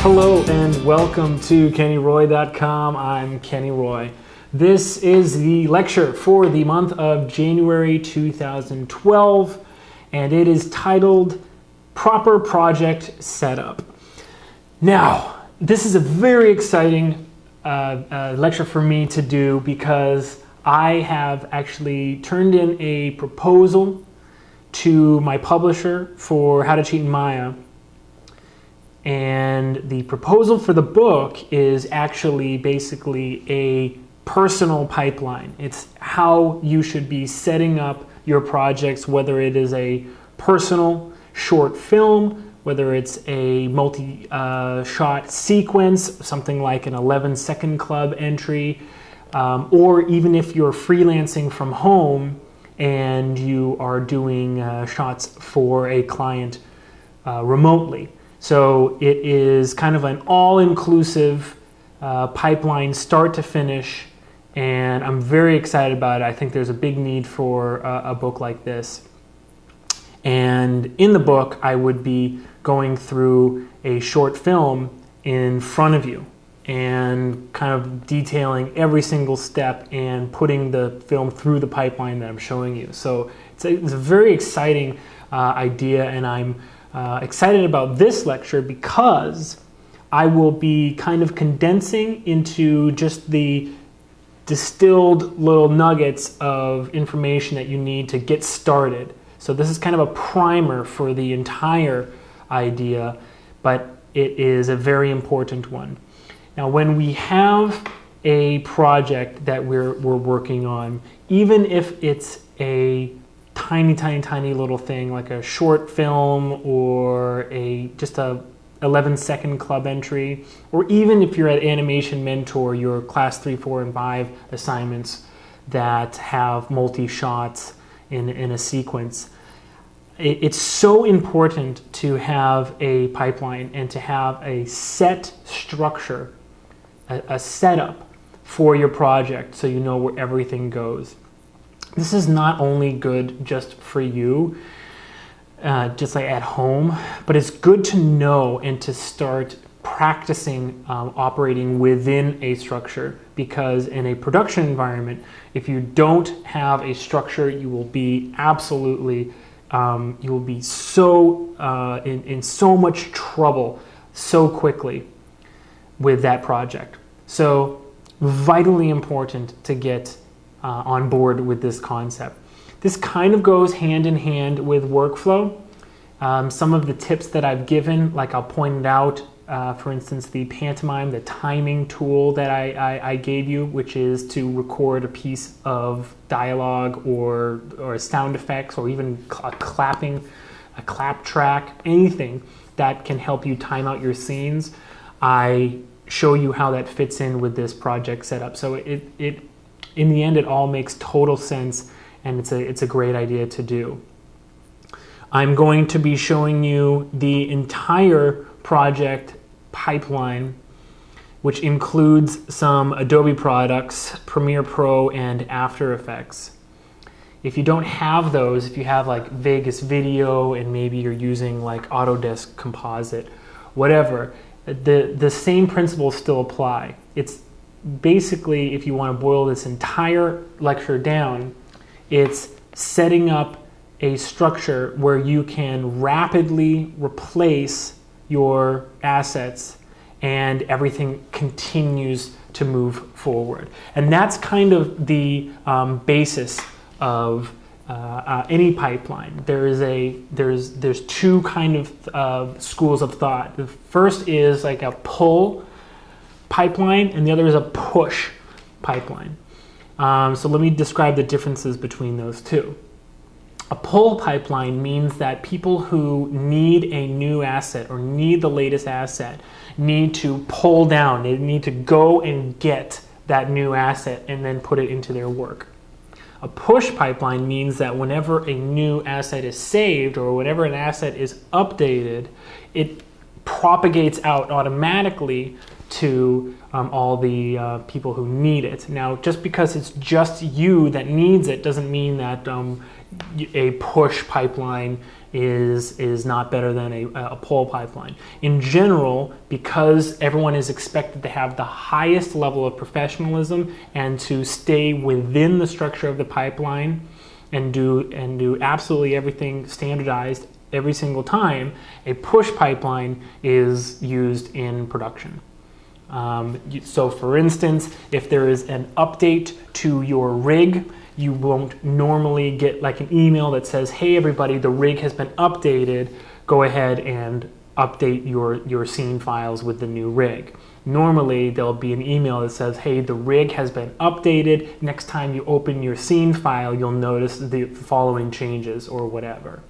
Hello and welcome to KennyRoy.com. I'm Kenny Roy. This is the lecture for the month of January 2012, and it is titled Proper Project Setup. Now, this is a very exciting lecture for me to do because I have actually turned in a proposal to my publisher for How to Cheat in Maya. And the proposal for the book is actually basically a personal pipeline. It's how you should be setting up your projects, whether it is a personal short film, whether it's a multi-shot sequence, something like an 11-second club entry, or even if you're freelancing from home and you are doing shots for a client remotely. So it is kind of an all-inclusive pipeline, start to finish, and I'm very excited about it. I think there's a big need for a book like this. And in the book, I would be going through a short film in front of you and kind of detailing every single step and putting the film through the pipeline that I'm showing you. So it's a very exciting idea, and I'm excited about this lecture because I will be kind of condensing into just the distilled little nuggets of information that you need to get started. So this is kind of a primer for the entire idea, but it is a very important one. Now, when we have a project that we're working on, even if it's a tiny little thing like a short film or just a 11-second club entry, or even if you're at Animation Mentor, your class 3, 4, and 5 assignments that have multi-shots in a sequence, it's so important to have a pipeline and to have a set structure, a setup for your project so you know where everything goes. This is not only good just for you, just like at home, but it's good to know and to start practicing operating within a structure, because in a production environment, if you don't have a structure, you will be absolutely, you will be so in so much trouble so quickly with that project. So vitally important to get on board with this concept. This kind of goes hand in hand with workflow. Some of the tips that I've given, like I'll point it out, for instance, the pantomime, the timing tool that I gave you, which is to record a piece of dialogue or sound effects, or even a clap track, anything that can help you time out your scenes. I show you how that fits in with this project setup. So in the end, it all makes total sense, and it's a great idea to do. I'm going to be showing you the entire project pipeline, which includes some Adobe products, Premiere Pro and After Effects. If you don't have those, if you have like Vegas Video and maybe you're using like Autodesk Composite, whatever, the same principles still apply. It's basically, if you want to boil this entire lecture down, it's setting up a structure where you can rapidly replace your assets and everything continues to move forward. And that's kind of the basis of any pipeline. There's two kind of schools of thought. The first is like a pull pipeline, and the other is a push pipeline. So let me describe the differences between those two. A pull pipeline means that people who need a new asset or need the latest asset need to pull down. They need to go and get that new asset and then put it into their work. A push pipeline means that whenever a new asset is saved or whenever an asset is updated, it propagates out automatically to all the people who need it. Now, just because it's just you that needs it doesn't mean that a push pipeline is not better than a pull pipeline. In general, because everyone is expected to have the highest level of professionalism and to stay within the structure of the pipeline and do absolutely everything standardized every single time, a push pipeline is used in production. So for instance, if there is an update to your rig, you won't normally get like an email that says, hey everybody, the rig has been updated, go ahead and update your scene files with the new rig. Normally there'll be an email that says, hey, the rig has been updated, next time you open your scene file you'll notice the following changes or whatever.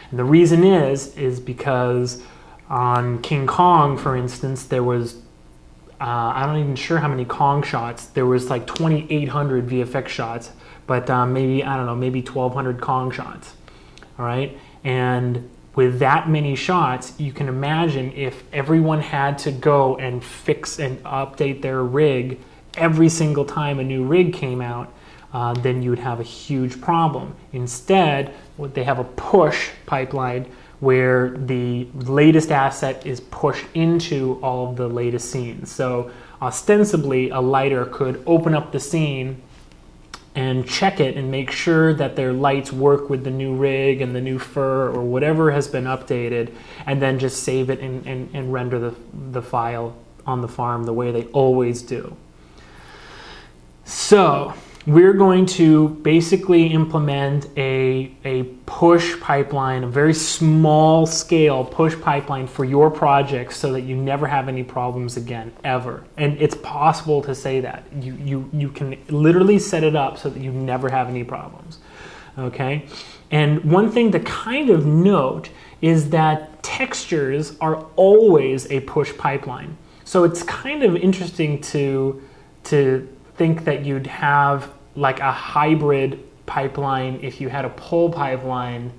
And the reason is because on King Kong, for instance, there was I'm not even sure how many Kong shots. There was like 2,800 VFX shots, but maybe, I don't know, maybe 1,200 Kong shots. All right, and with that many shots, you can imagine if everyone had to go and fix and update their rig every single time a new rig came out, then you would have a huge problem. Instead, they have a push pipeline where the latest asset is pushed into all of the latest scenes. So ostensibly, a lighter could open up the scene and check it and make sure that their lights work with the new rig and the new fur or whatever has been updated, and then just save it and render the file on the farm the way they always do. So we're going to basically implement a push pipeline, a very small scale push pipeline for your projects so that you never have any problems again, ever. And it's possible to say that. You can literally set it up so that you never have any problems, okay? And one thing to kind of note is that textures are always a push pipeline. So it's kind of interesting to think that you'd have like a hybrid pipeline if you had a pull pipeline,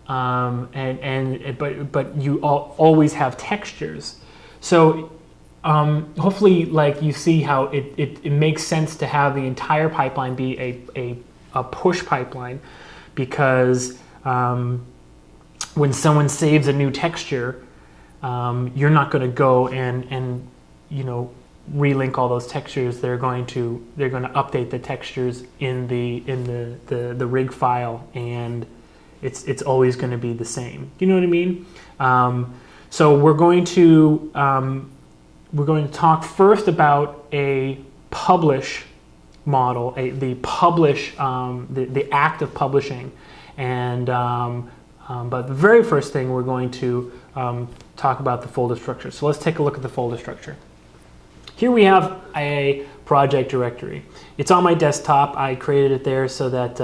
but you always have textures. So hopefully, like, you see how it makes sense to have the entire pipeline be a push pipeline, because when someone saves a new texture, you're not going to go and you know, relink all those textures. They're going to update the textures in the rig file, and it's always going to be the same. You know what I mean? So we're going to talk first about a publish model, the act of publishing, and but the very first thing we're going to talk about the folder structure. So let's take a look at the folder structure. Here we have a project directory. It's on my desktop. I created it there so that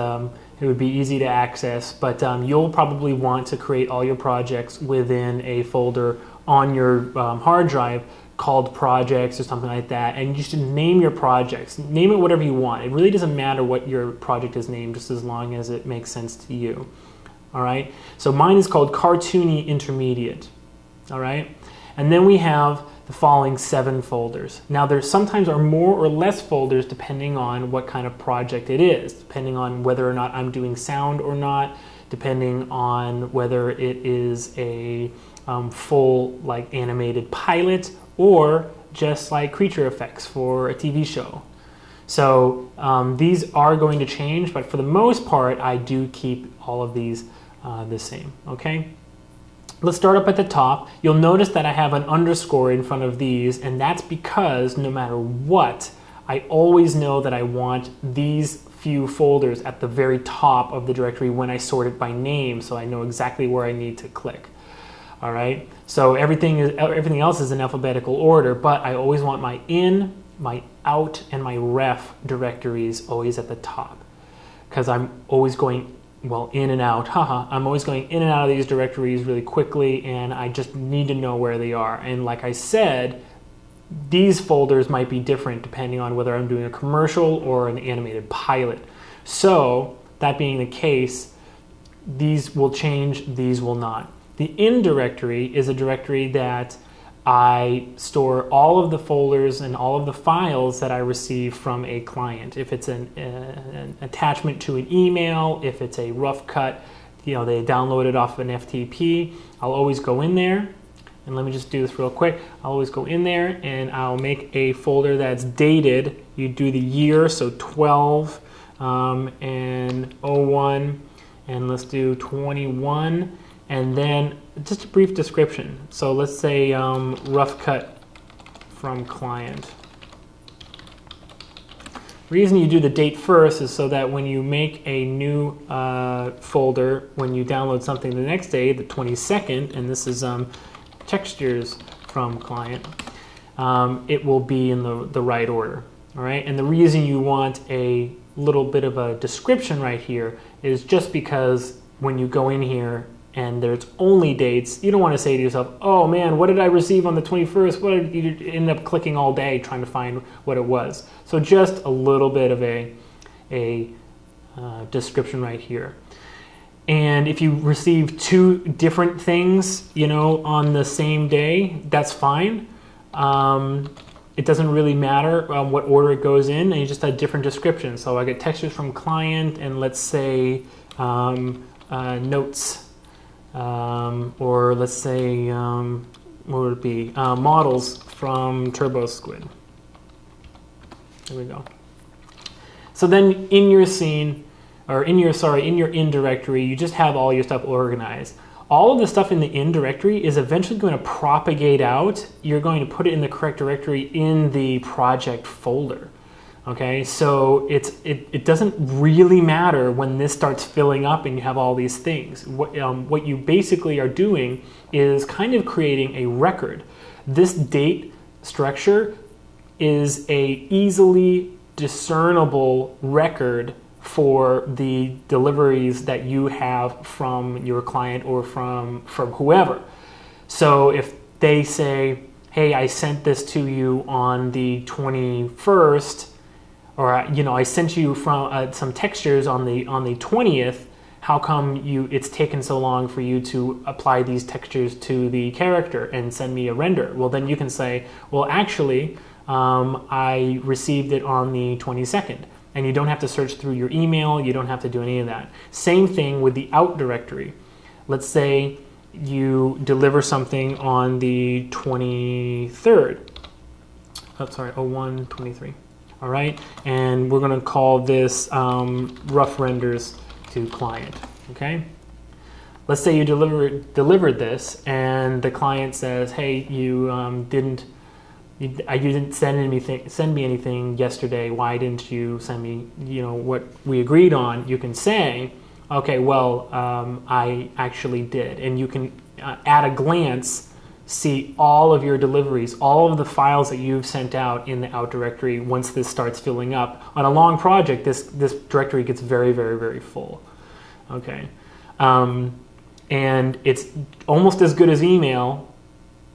it would be easy to access, but you'll probably want to create all your projects within a folder on your hard drive called projects or something like that, and you should name your projects. Name it whatever you want. It really doesn't matter what your project is named, just as long as it makes sense to you. All right, so mine is called Cartoony Intermediate. All right, and then we have the following 7 folders. Now there sometimes are more or less folders depending on what kind of project it is, depending on whether or not I'm doing sound or not, depending on whether it is a full like animated pilot or just like creature effects for a TV show. So these are going to change, but for the most part I do keep all of these the same, okay? Let's start up at the top. You'll notice that I have an underscore in front of these, and that's because no matter what, I always know that I want these few folders at the very top of the directory when I sort it by name, so I know exactly where I need to click. All right, so everything else is in alphabetical order, but I always want my in, my out, and my ref directories always at the top, because I'm always going, well, in and out, I'm always going in and out of these directories really quickly, and I just need to know where they are. And like I said, these folders might be different depending on whether I'm doing a commercial or an animated pilot. So that being the case, these will change, these will not. The in directory is a directory that I store all of the folders and all of the files that I receive from a client. If it's an attachment to an email, if it's a rough cut they download it off an FTP. I'll always go in there, and let me just do this real quick. I'll always go in there and I'll make a folder that's dated. You do the year, so 12 and 01, and let's do 21, and then just a brief description. So let's say rough cut from client. Reason you do the date first is so that when you make a new folder, when you download something the next day, the 22nd, and this is textures from client, it will be in the right order. All right, and the reason you want a little bit of a description right here is just because when you go in here and there's only dates, you don't want to say to yourself, oh man, what did I receive on the 21st? What did you end up clicking all day trying to find what it was? So just a little bit of a description right here. And if you receive two different things, on the same day, that's fine. It doesn't really matter what order it goes in, and you just have different descriptions. So I get textures from client, and let's say notes. Or let's say, what would it be? Models from TurboSquid. There we go. So then in your scene, or in your in directory, you just have all your stuff organized. All of the stuff in the in directory is eventually going to propagate out. You're going to put it in the correct directory in the project folder. Okay, so it doesn't really matter when this starts filling up and you have all these things. What you basically are doing is kind of creating a record. This date structure is a easily discernible record for the deliveries that you have from your client or from whoever. So if they say, hey, I sent this to you on the 21st, or I sent you from some textures on the 20th. How come it's taken so long for you to apply these textures to the character and send me a render? Well, then you can say, well, actually, I received it on the 22nd, and you don't have to search through your email. You don't have to do any of that. Same thing with the out directory. Let's say you deliver something on the 23rd. Oh, sorry, 0123. All right, and we're going to call this rough renders to client. Okay, let's say you delivered this, and the client says, "Hey, you didn't send me anything yesterday. Why didn't you send me what we agreed on?" You can say, "Okay, well, I actually did," and you can at a glance see all of your deliveries, all of the files that you've sent out in the out directory. Once this starts filling up on a long project, this directory gets very, very, very full. Okay, and it's almost as good as email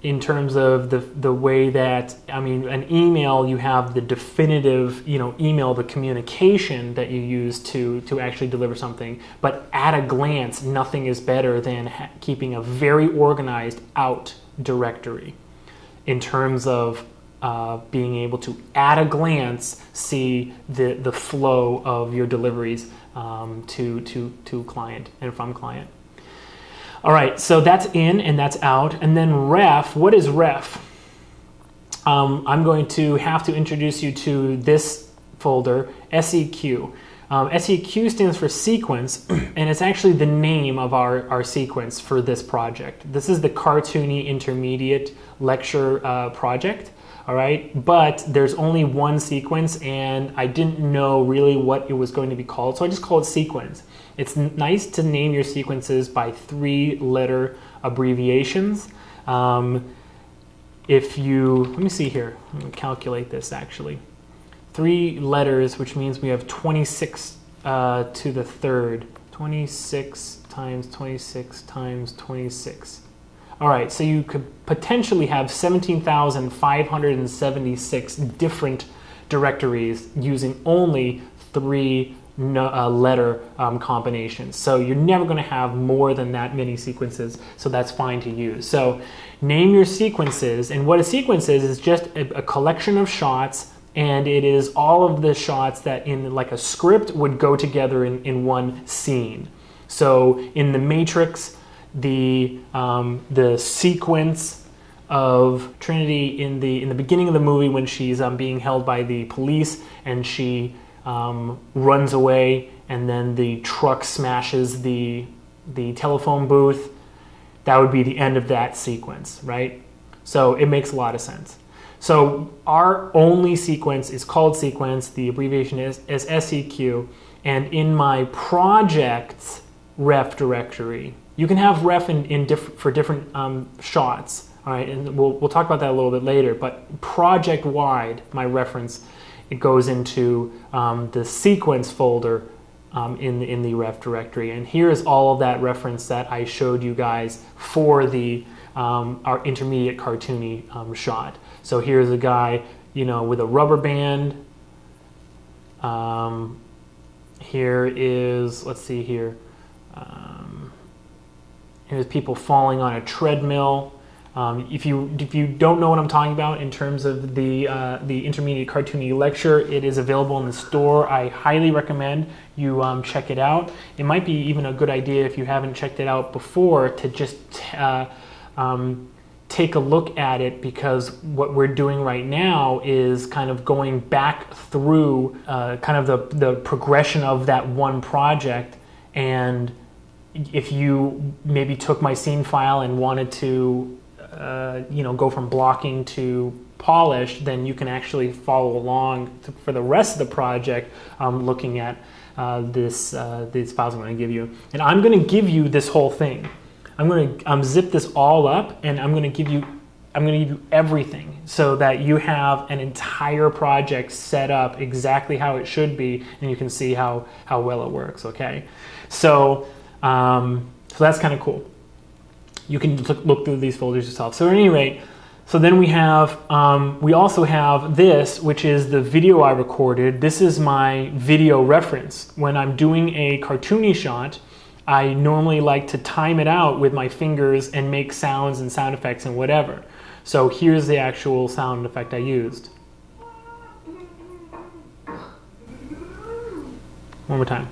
in terms of the way that, an email, you have the definitive, email, the communication that you use to actually deliver something. But at a glance, nothing is better than keeping a very organized out directory in terms of being able to, at a glance, see the flow of your deliveries to client and from client. All right, so that's in and that's out. And then ref, what is ref? I'm going to have to introduce you to this folder, SEQ. SEQ stands for sequence, and it's actually the name of our sequence for this project. This is the Cartoony Intermediate Lecture project. All right, but there's only one sequence, and I didn't know really what it was going to be called, so I just call it sequence. It's nice to name your sequences by 3-letter abbreviations. Let me see here, let me calculate this actually. 3 letters, which means we have 26 to the third. 26 times 26 times 26. All right, so you could potentially have 17,576 different directories using only 3-letter combinations. So you're never going to have more than that many sequences, so that's fine to use. So name your sequences, and what a sequence is just a collection of shots, and it is all of the shots that in like a script would go together in one scene. So in the Matrix, the sequence of Trinity in the beginning of the movie when she's being held by the police and she runs away and then the truck smashes the telephone booth, that would be the end of that sequence, right? So it makes a lot of sense. So our only sequence is called sequence. The abbreviation is SEQ. And in my projects ref directory, you can have ref for different shots. All right, and we'll talk about that a little bit later. But project-wide, my reference, it goes into the sequence folder in the ref directory. And here's all of that reference that I showed you guys for the our intermediate cartoony shot. So here's a guy, with a rubber band. Here is, let's see here. Here's people falling on a treadmill. If you don't know what I'm talking about in terms of the intermediate cartoony lecture, it is available in the store. I highly recommend you check it out. It might be even a good idea if you haven't checked it out before to just take a look at it, because what we're doing right now is kind of going back through kind of the progression of that one project. And if you maybe took my scene file and wanted to go from blocking to polish, then you can actually follow along for the rest of the project looking at these files I'm going to give you. And I'm going to give you this whole thing. I'm going to zip this all up, and I'm going to give you everything so that you have an entire project set up exactly how it should be, and you can see how well it works. Okay, so that's kind of cool. You can look through these folders yourself. So at any rate, so then we also have this, which is the video I recorded. This is my video reference. When I'm doing a cartoony shot, I normally like to time it out with my fingers and make sounds and sound effects and whatever. So here's the actual sound effect I used. One more time.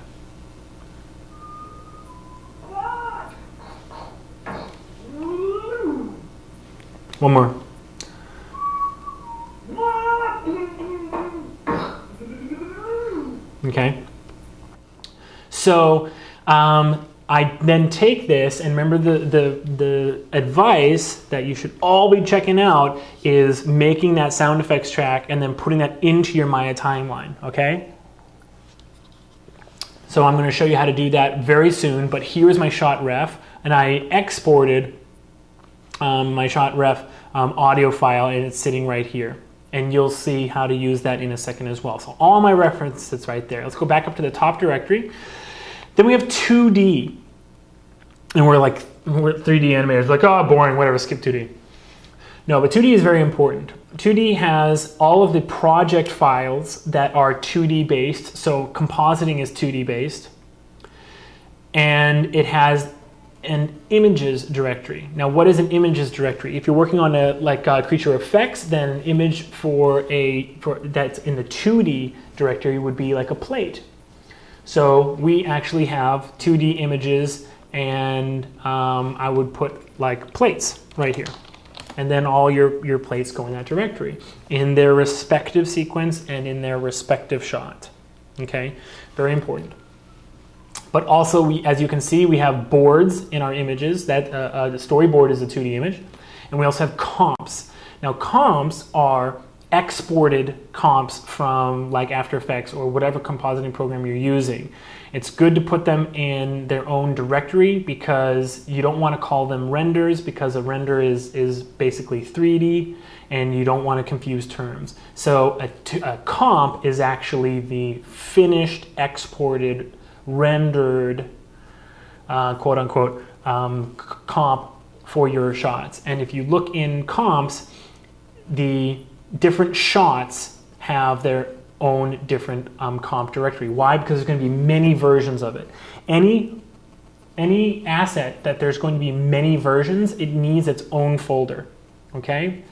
One more. Okay. So I then take this, and remember the advice that you should all be checking out is making that sound effects track and then putting that into your Maya timeline, okay? So I'm going to show you how to do that very soon, but here's my shot ref, and I exported my shot ref audio file, and it's sitting right here. And you'll see how to use that in a second as well. So all my reference sits right there. Let's go back up to the top directory. Then we have 2D. And we're 3D animators. Like, oh, boring, whatever, skip 2D. No, but 2D is very important. 2D has all of the project files that are 2D based. So compositing is 2D based. And it has an images directory. Now, what is an images directory? If you're working on creature effects, then an image for that's in the 2D directory would be like a plate. So we actually have 2D images, and I would put like plates right here. And then all your plates go in that directory in their respective sequence and in their respective shot. Okay, very important. But also, as you can see, we have boards in our images. That the storyboard is a 2D image. And we also have comps. Now, comps are exported comps from like After Effects or whatever compositing program you're using. It's good to put them in their own directory because you don't want to call them renders, because a render is basically 3D and you don't want to confuse terms. So a comp is actually the finished, exported, rendered, quote unquote, comp for your shots. And if you look in comps, the different shots have their own different comp directory. Why? Because there's going to be many versions of it. Any asset that there's going to be many versions, it needs its own folder. Okay?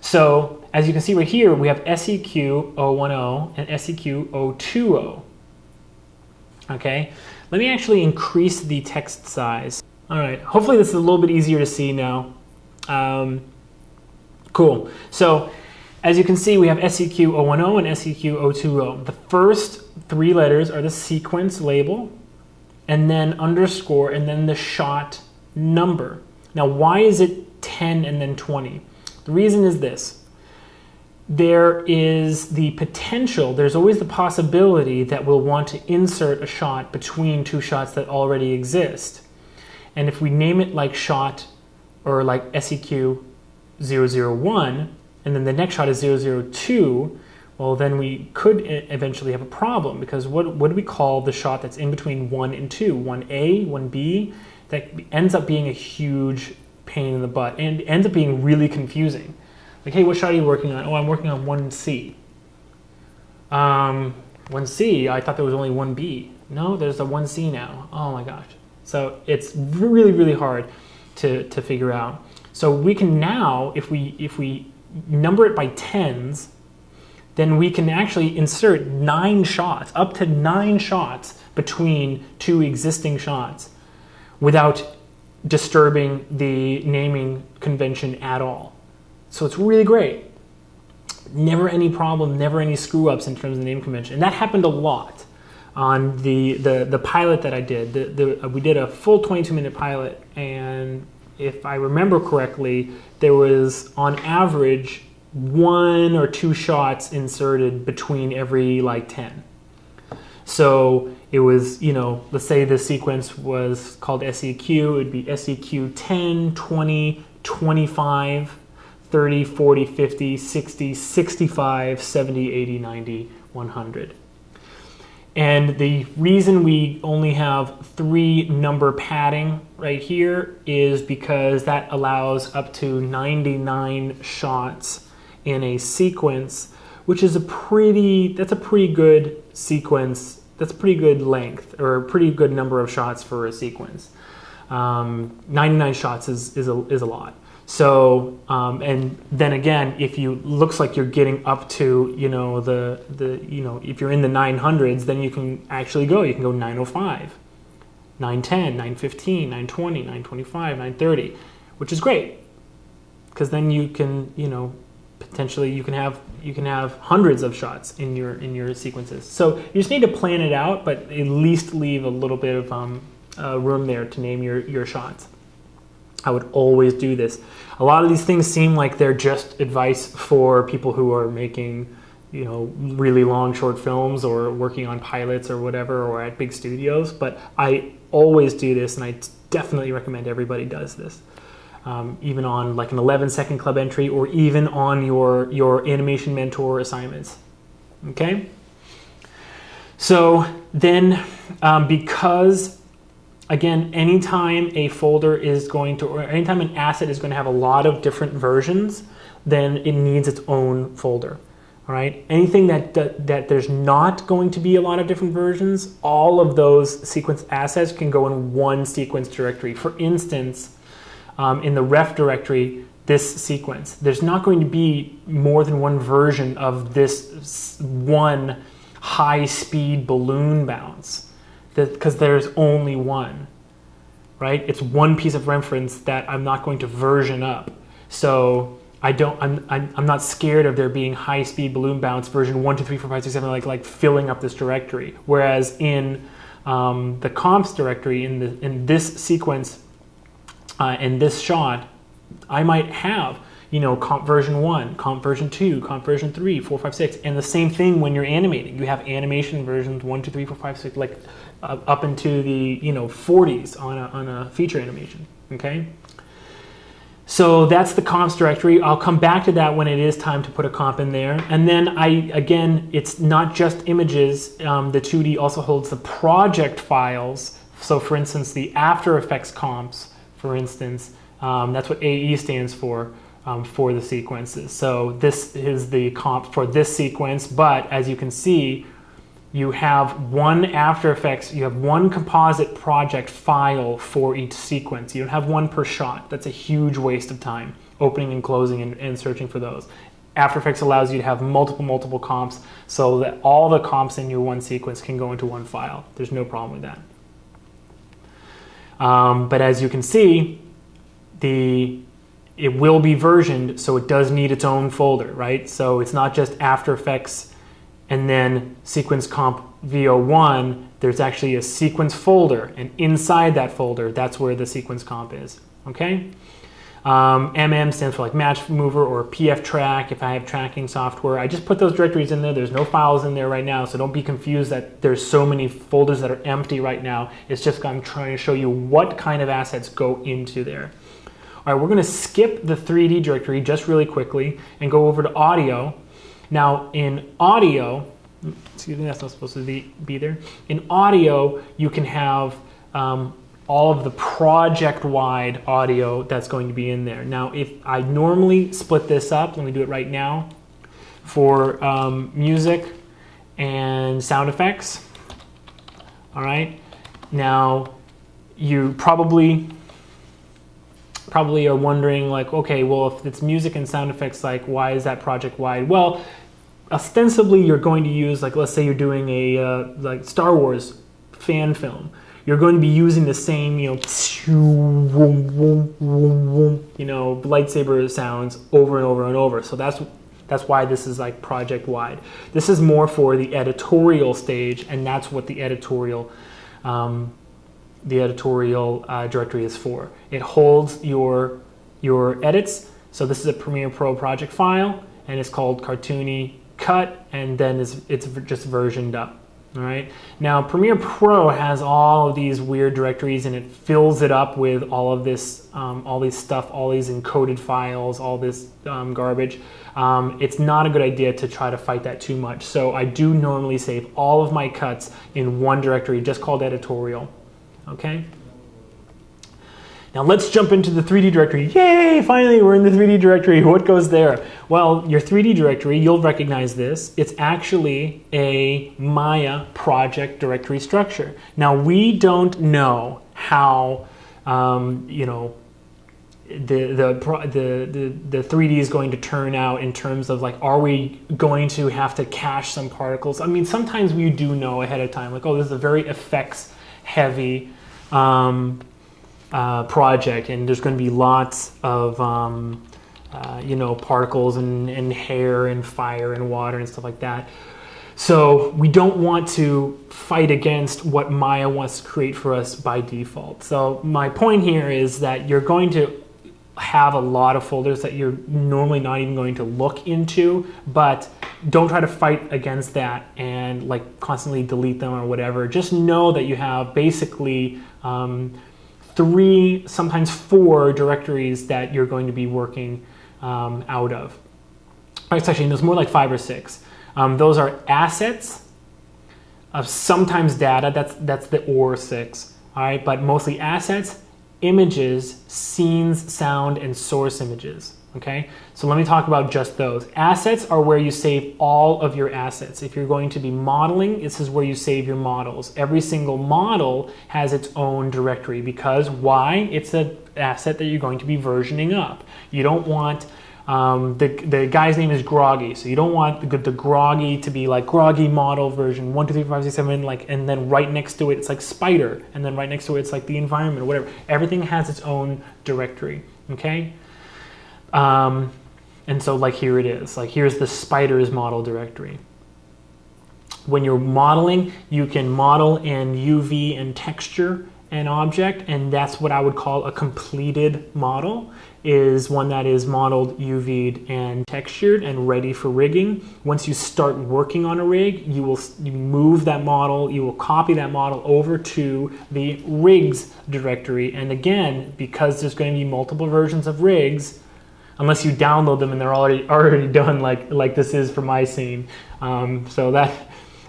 So as you can see right here, we have SEQ 010 and SEQ 020. Okay? Let me actually increase the text size. All right, hopefully this is a little bit easier to see now. Cool. So as you can see, we have SEQ010 and SEQ020. The first three letters are the sequence label, and then underscore, and then the shot number. Now, why is it 10 and then 20? The reason is this. There is the potential, there's always the possibility that we'll want to insert a shot between two shots that already exist. And if we name it like shot or like SEQ 001, and then the next shot is 002, well, then we could eventually have a problem, because what do we call the shot that's in between 1 and 2? 1A, 1B? That ends up being a huge pain in the butt and ends up being really confusing. Like, hey, what shot are you working on? Oh, I'm working on 1C. 1C, I thought there was only 1B. No, there's a 1C now. Oh my gosh. So it's really, really hard to figure out. So we can now, if we number it by tens, then we can actually insert 9 shots, up to 9 shots between two existing shots without disturbing the naming convention at all. So it's really great. Never any problem, never any screw ups in terms of the name convention. And that happened a lot on the pilot that I did. We did a full 22-minute pilot, and if I remember correctly, there was on average 1 or 2 shots inserted between every like 10. So it was, you know, let's say the sequence was called SEQ, it would be SEQ 10, 20, 25, 30, 40, 50, 60, 65, 70, 80, 90, 100. And the reason we only have 3 number padding right here is because that allows up to 99 shots in a sequence, which is that's a pretty good sequence. That's a pretty good length, or a pretty good number of shots for a sequence. 99 shots is a lot. So, and then again, if you looks like you're getting up to, you know, if you're in the 900s, then you can actually go. You can go 905, 910, 915, 920, 925, 930, which is great, because then you can, you know, potentially you can have hundreds of shots in your sequences. So you just need to plan it out, but at least leave a little bit of room there to name your shots. I would always do this. A lot of these things seem like they're just advice for people who are making, you know, really long short films or working on pilots or whatever, or at big studios, but I always do this, and I definitely recommend everybody does this. Even on like an 11-second club entry, or even on your animation mentor assignments. Okay? So then, because again, anytime a folder is going to, or anytime an asset is going to have a lot of different versions, then it needs its own folder. All right? Anything that there's not going to be a lot of different versions, all of those sequence assets can go in one sequence directory. For instance, in the ref directory, this sequence, there's not going to be more than one version of this one high-speed balloon bounce, because there's only one, right? It's one piece of reference that I'm not going to version up. So I'm not scared of there being high-speed balloon bounce version 1, 2, 3, 4, 5, 6, 7, like filling up this directory. Whereas in the comps directory, in this sequence, in this shot, I might have, you know, comp version 1, comp version 2, comp version 3, 4, 5, 6, and the same thing when you're animating. You have animation versions 1, 2, 3, 4, 5, 6, like up into the, you know, 40s on a feature animation. Okay. So that's the comps directory. I'll come back to that when it is time to put a comp in there. And then again, it's not just images. The 2D also holds the project files. So for instance, the After Effects comps, for instance, that's what AE stands for the sequences. So this is the comp for this sequence, but as you can see, you have one After Effects, you have one composite project file for each sequence. You don't have one per shot. That's a huge waste of time, opening and closing and searching for those. After Effects allows you to have multiple comps, so that all the comps in your one sequence can go into one file. There's no problem with that. But as you can see, it will be versioned, so it does need its own folder, right? So it's not just After Effects and then Sequence Comp V01. There's actually a sequence folder, and inside that folder, that's where the sequence comp is, okay? MM stands for like Match Mover or PF Track if I have tracking software. I just put those directories in there. There's no files in there right now, so don't be confused that there's so many folders that are empty right now. It's just I'm trying to show you what kind of assets go into there. All right, we're gonna skip the 3D directory just really quickly and go over to audio. Now in audio, excuse me, that's not supposed to be there. In audio, you can have all of the project-wide audio that's going to be in there. Now, if I normally split this up, let me do it right now, for music and sound effects. All right. Now, you probably are wondering, like, okay, well, if it's music and sound effects, like, why is that project-wide? Well, ostensibly, you're going to use, like, let's say you're doing a like Star Wars fan film. You're going to be using the same, lightsaber sounds over and over and over. So that's why this is like project-wide. This is more for the editorial stage, and that's what the editorial directory is for. It holds your edits. So this is a Premiere Pro project file, and it's called Cartoony Cut, and then it's just versioned up. All right. Now Premiere Pro has all of these weird directories, and it fills it up with all of this, all these stuff, all these encoded files, all this garbage. It's not a good idea to try to fight that too much. So I do normally save all of my cuts in one directory, just called editorial. Okay. Now let's jump into the 3D directory. Yay! Finally, we're in the 3D directory. What goes there? Well, your 3D directory, you'll recognize this. It's actually a Maya project directory structure. Now we don't know how, the 3D is going to turn out in terms of like, are we going to have to cache some particles? I mean, sometimes we do know ahead of time, like, oh, this is a very effects heavy project, and there's going to be lots of particles and hair and fire and water and stuff like that. So we don't want to fight against what Maya wants to create for us by default. So my point here is that you're going to have a lot of folders that you're normally not even going to look into, but don't try to fight against that and like constantly delete them or whatever. Just know that you have basically 3, sometimes 4 directories that you're going to be working out of. Actually, there's more like 5 or 6. Those are assets, sometimes data, that's the or 6, all right, but mostly assets, images, scenes, sound, and source images. Okay, so let me talk about just those. Assets are where you save all of your assets. If you're going to be modeling, this is where you save your models. Every single model has its own directory because why? It's an asset that you're going to be versioning up. You don't want, the guy's name is Groggy, so you don't want the Groggy to be like Groggy model version 1, 2, 3, 4, 5, 6, 7, like, and then right next to it it's like Spider, and then right next to it it's like the environment or whatever. Everything has its own directory, okay? And so like here it is, like here's the Spiders model directory. When you're modeling, you can model and UV and texture an object, and that's what I would call a completed model, is one that is modeled, UV'd, and textured and ready for rigging. Once you start working on a rig, you move that model, you will copy that model over to the rigs directory. And again, because there's going to be multiple versions of rigs, unless you download them and they're already done, like this is for my scene. So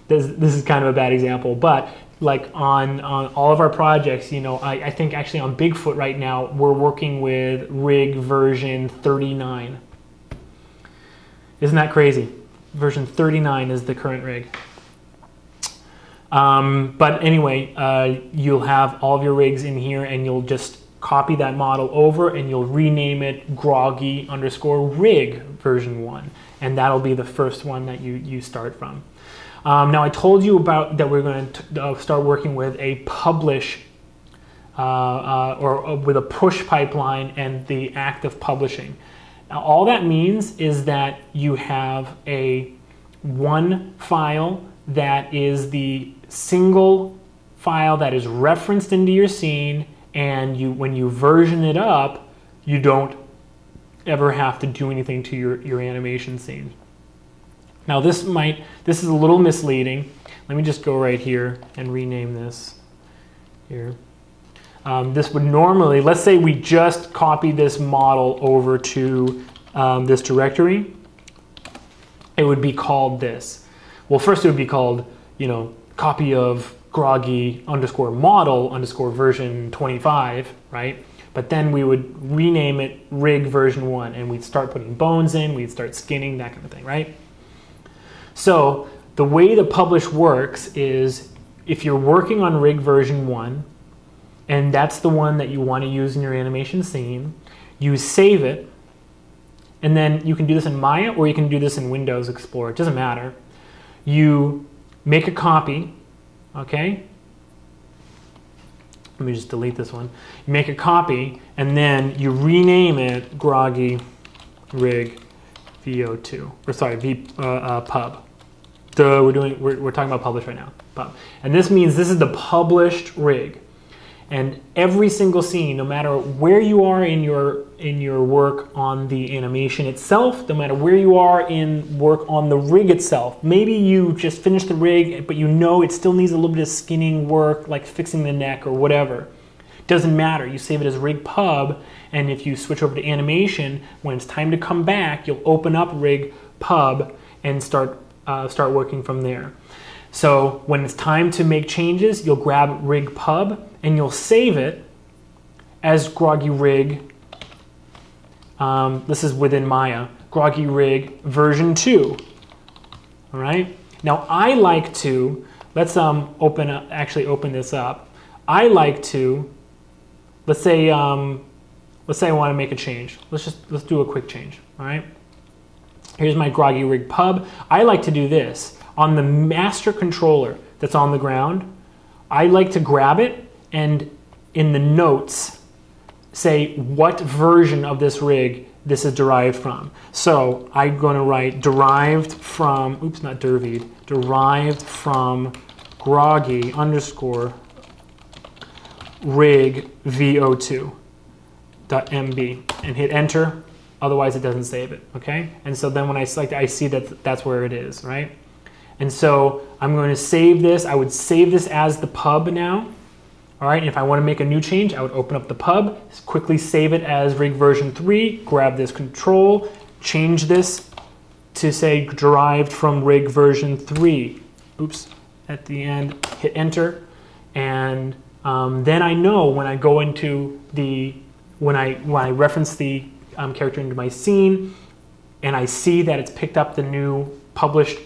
this is kind of a bad example, but like on all of our projects, I think actually on Bigfoot right now, we're working with rig version 39. Isn't that crazy? Version 39 is the current rig. But anyway, you'll have all of your rigs in here, and you'll just copy that model over and you'll rename it groggy_rig version 1, and that'll be the first one that you start from. Now I told you about that we're going to start working with a publish or with a push pipeline and the act of publishing. Now, all that means is that you have one file that is the single file that is referenced into your scene, and when you version it up, you don't ever have to do anything to your animation scene. Now this is a little misleading. Let me just go right here and rename this here. This would normally, let's say we just copy this model over to this directory, it would be called this. Well, first it would be called, copy of groggy underscore model underscore version 25, right? But then we would rename it rig version 1, and we'd start putting bones in, we'd start skinning, that kind of thing, right? So the way the publish works is if you're working on rig version 1, and that's the one that you want to use in your animation scene, you save it, and then you can do this in Maya or you can do this in Windows Explorer, it doesn't matter. You make a copy, okay? Let me just delete this one. You make a copy, and then you rename it groggy rig VO2, or sorry, pub. We're talking about publish right now, pub. And this means this is the published rig. And every single scene, no matter where you are in your work on the animation itself, no matter where you are in work on the rig itself, maybe you just finished the rig, but it still needs a little bit of skinning work, like fixing the neck or whatever. Doesn't matter. You save it as rig pub, and if you switch over to animation, when it's time to come back, you'll open up rig pub and start working from there. So when it's time to make changes, you'll grab rig pub and you'll save it as groggy rig. This is within Maya, groggy rig version 2. All right. Now I like to open this up. I like to let's say I want to make a change. Let's do a quick change. All right. Here's my groggy rig pub. I like to do this on the master controller that's on the ground. I like to grab it and in the notes say what version of this rig this is derived from. So I'm going to write derived from, oops, not derived, derived from groggy underscore rig vo2.mb and hit enter. Otherwise it doesn't save it, okay? And so then when I select it, I see that that's where it is, right? And so I'm going to save this. I would save this as the pub now. All right, and if I want to make a new change, I would open up the pub, quickly save it as rig version 3, grab this control, change this to say derived from rig version 3. Oops, at the end, hit enter. And then I know when I go into when I reference the character into my scene, and I see that it's picked up the new published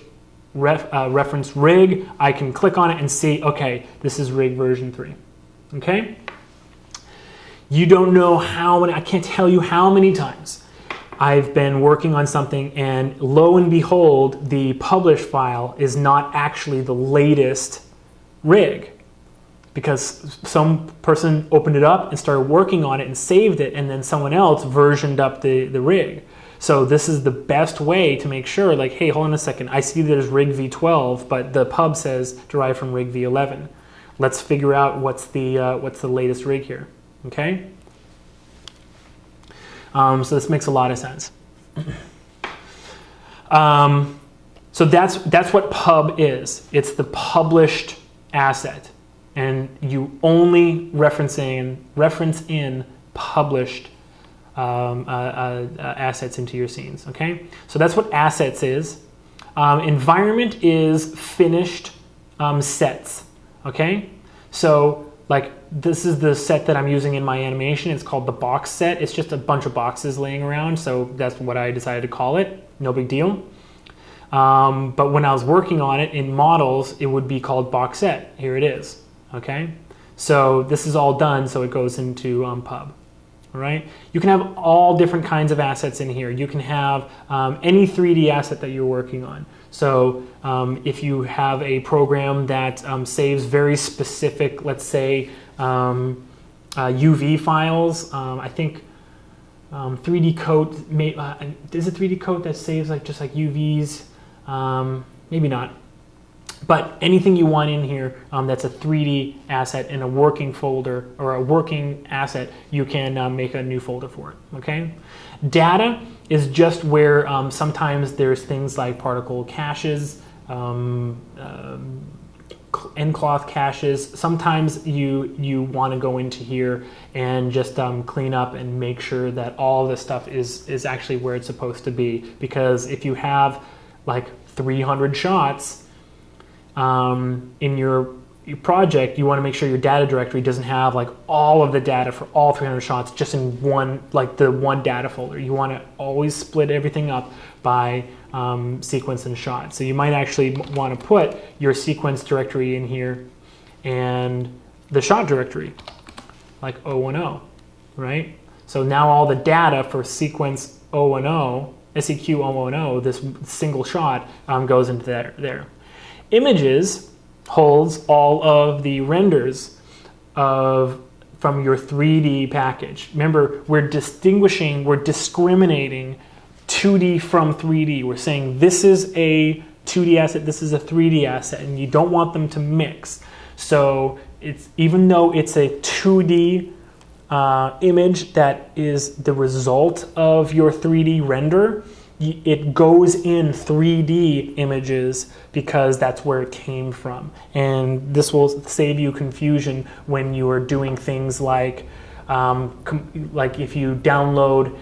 reference rig, I can click on it and see, okay, this is rig version 3. Okay? You don't know how many, I can't tell you how many times I've been working on something and lo and behold, the published file is not actually the latest rig because some person opened it up and started working on it and saved it, and then someone else versioned up the rig. So this is the best way to make sure, like, hey, hold on a second, I see there's rig v12, but the pub says derived from rig v11. Let's figure out what's the latest rig here, okay? So this makes a lot of sense. So that's what pub is. It's the published asset, and you only reference in published assets into your scenes, okay? So that's what assets is. Environment is finished sets. Okay, so like this is the set that I'm using in my animation. It's called the box set. It's just a bunch of boxes laying around, so that's what I decided to call it. No big deal. But when I was working on it in models, it would be called box set. Here it is. Okay, so this is all done, so it goes into pub. All right, you can have all different kinds of assets in here. You can have any 3D asset that you're working on. So if you have a program that saves very specific, let's say, UV files. I think 3D Coat, is it 3D Coat that saves just like UVs? Maybe not. But anything you want in here that's a 3D asset in a working folder or a working asset, you can make a new folder for it, okay? Data is just where sometimes there's things like particle caches, encloth caches. Sometimes you want to go into here and just clean up and make sure that all this stuff is actually where it's supposed to be. Because if you have like 300 shots in your project, you want to make sure your data directory doesn't have like all of the data for all 300 shots just in one, like the one data folder. You want to always split everything up by sequence and shot. So you might actually want to put your sequence directory in here and the shot directory, like 010, right? So now all the data for sequence 010, SEQ 010, this single shot, goes into there. Images holds all of the renders from your 3D package. Remember, we're discriminating 2D from 3D. We're saying this is a 2D asset, this is a 3D asset, and you don't want them to mix. So even though it's a 2D image that is the result of your 3D render, it goes in 3D images because that's where it came from. And this will save you confusion when you are doing things like if you download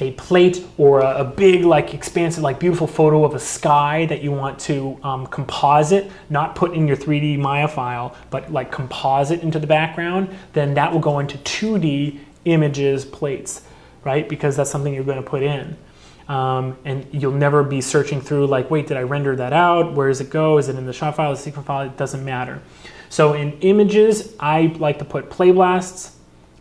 a plate or a big, like expansive, like beautiful photo of a sky that you want to composite, not put in your 3D Maya file, but like composite into the background, then that will go into 2D images plates, right? Because that's something you're going to put in. And you'll never be searching through like, wait, did I render that out? Where does it go? Is it in the shot file, the sequence file? It doesn't matter. So in images, I like to put play blasts.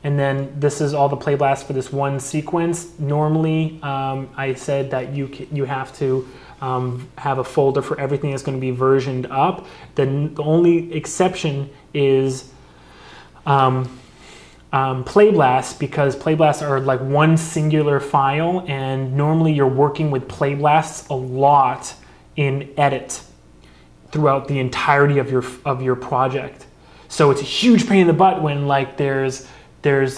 And then this is all the play blasts for this one sequence. Normally, I said that you have to have a folder for everything that's going to be versioned up. The only exception is play blasts, because play blasts are like one singular file, and normally you're working with play blasts a lot in edit throughout the entirety of your project. So it's a huge pain in the butt when like there's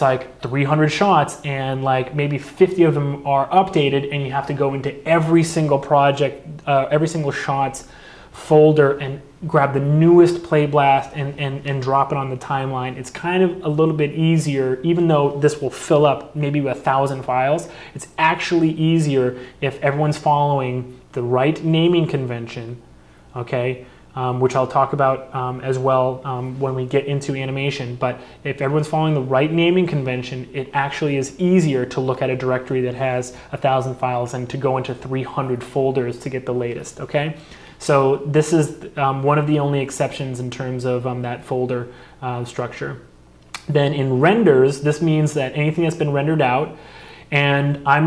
like 300 shots and like maybe 50 of them are updated, and you have to go into every single project, every single shots folder and grab the newest play blast and drop it on the timeline. It's kind of a little bit easier, even though this will fill up maybe 1,000 files. It's actually easier if everyone's following the right naming convention, okay? Which I'll talk about as well when we get into animation. But if everyone's following the right naming convention, it actually is easier to look at a directory that has 1,000 files and to go into 300 folders to get the latest, okay? So this is one of the only exceptions in terms of that folder structure. Then in renders, this means that anything that's been rendered out, and I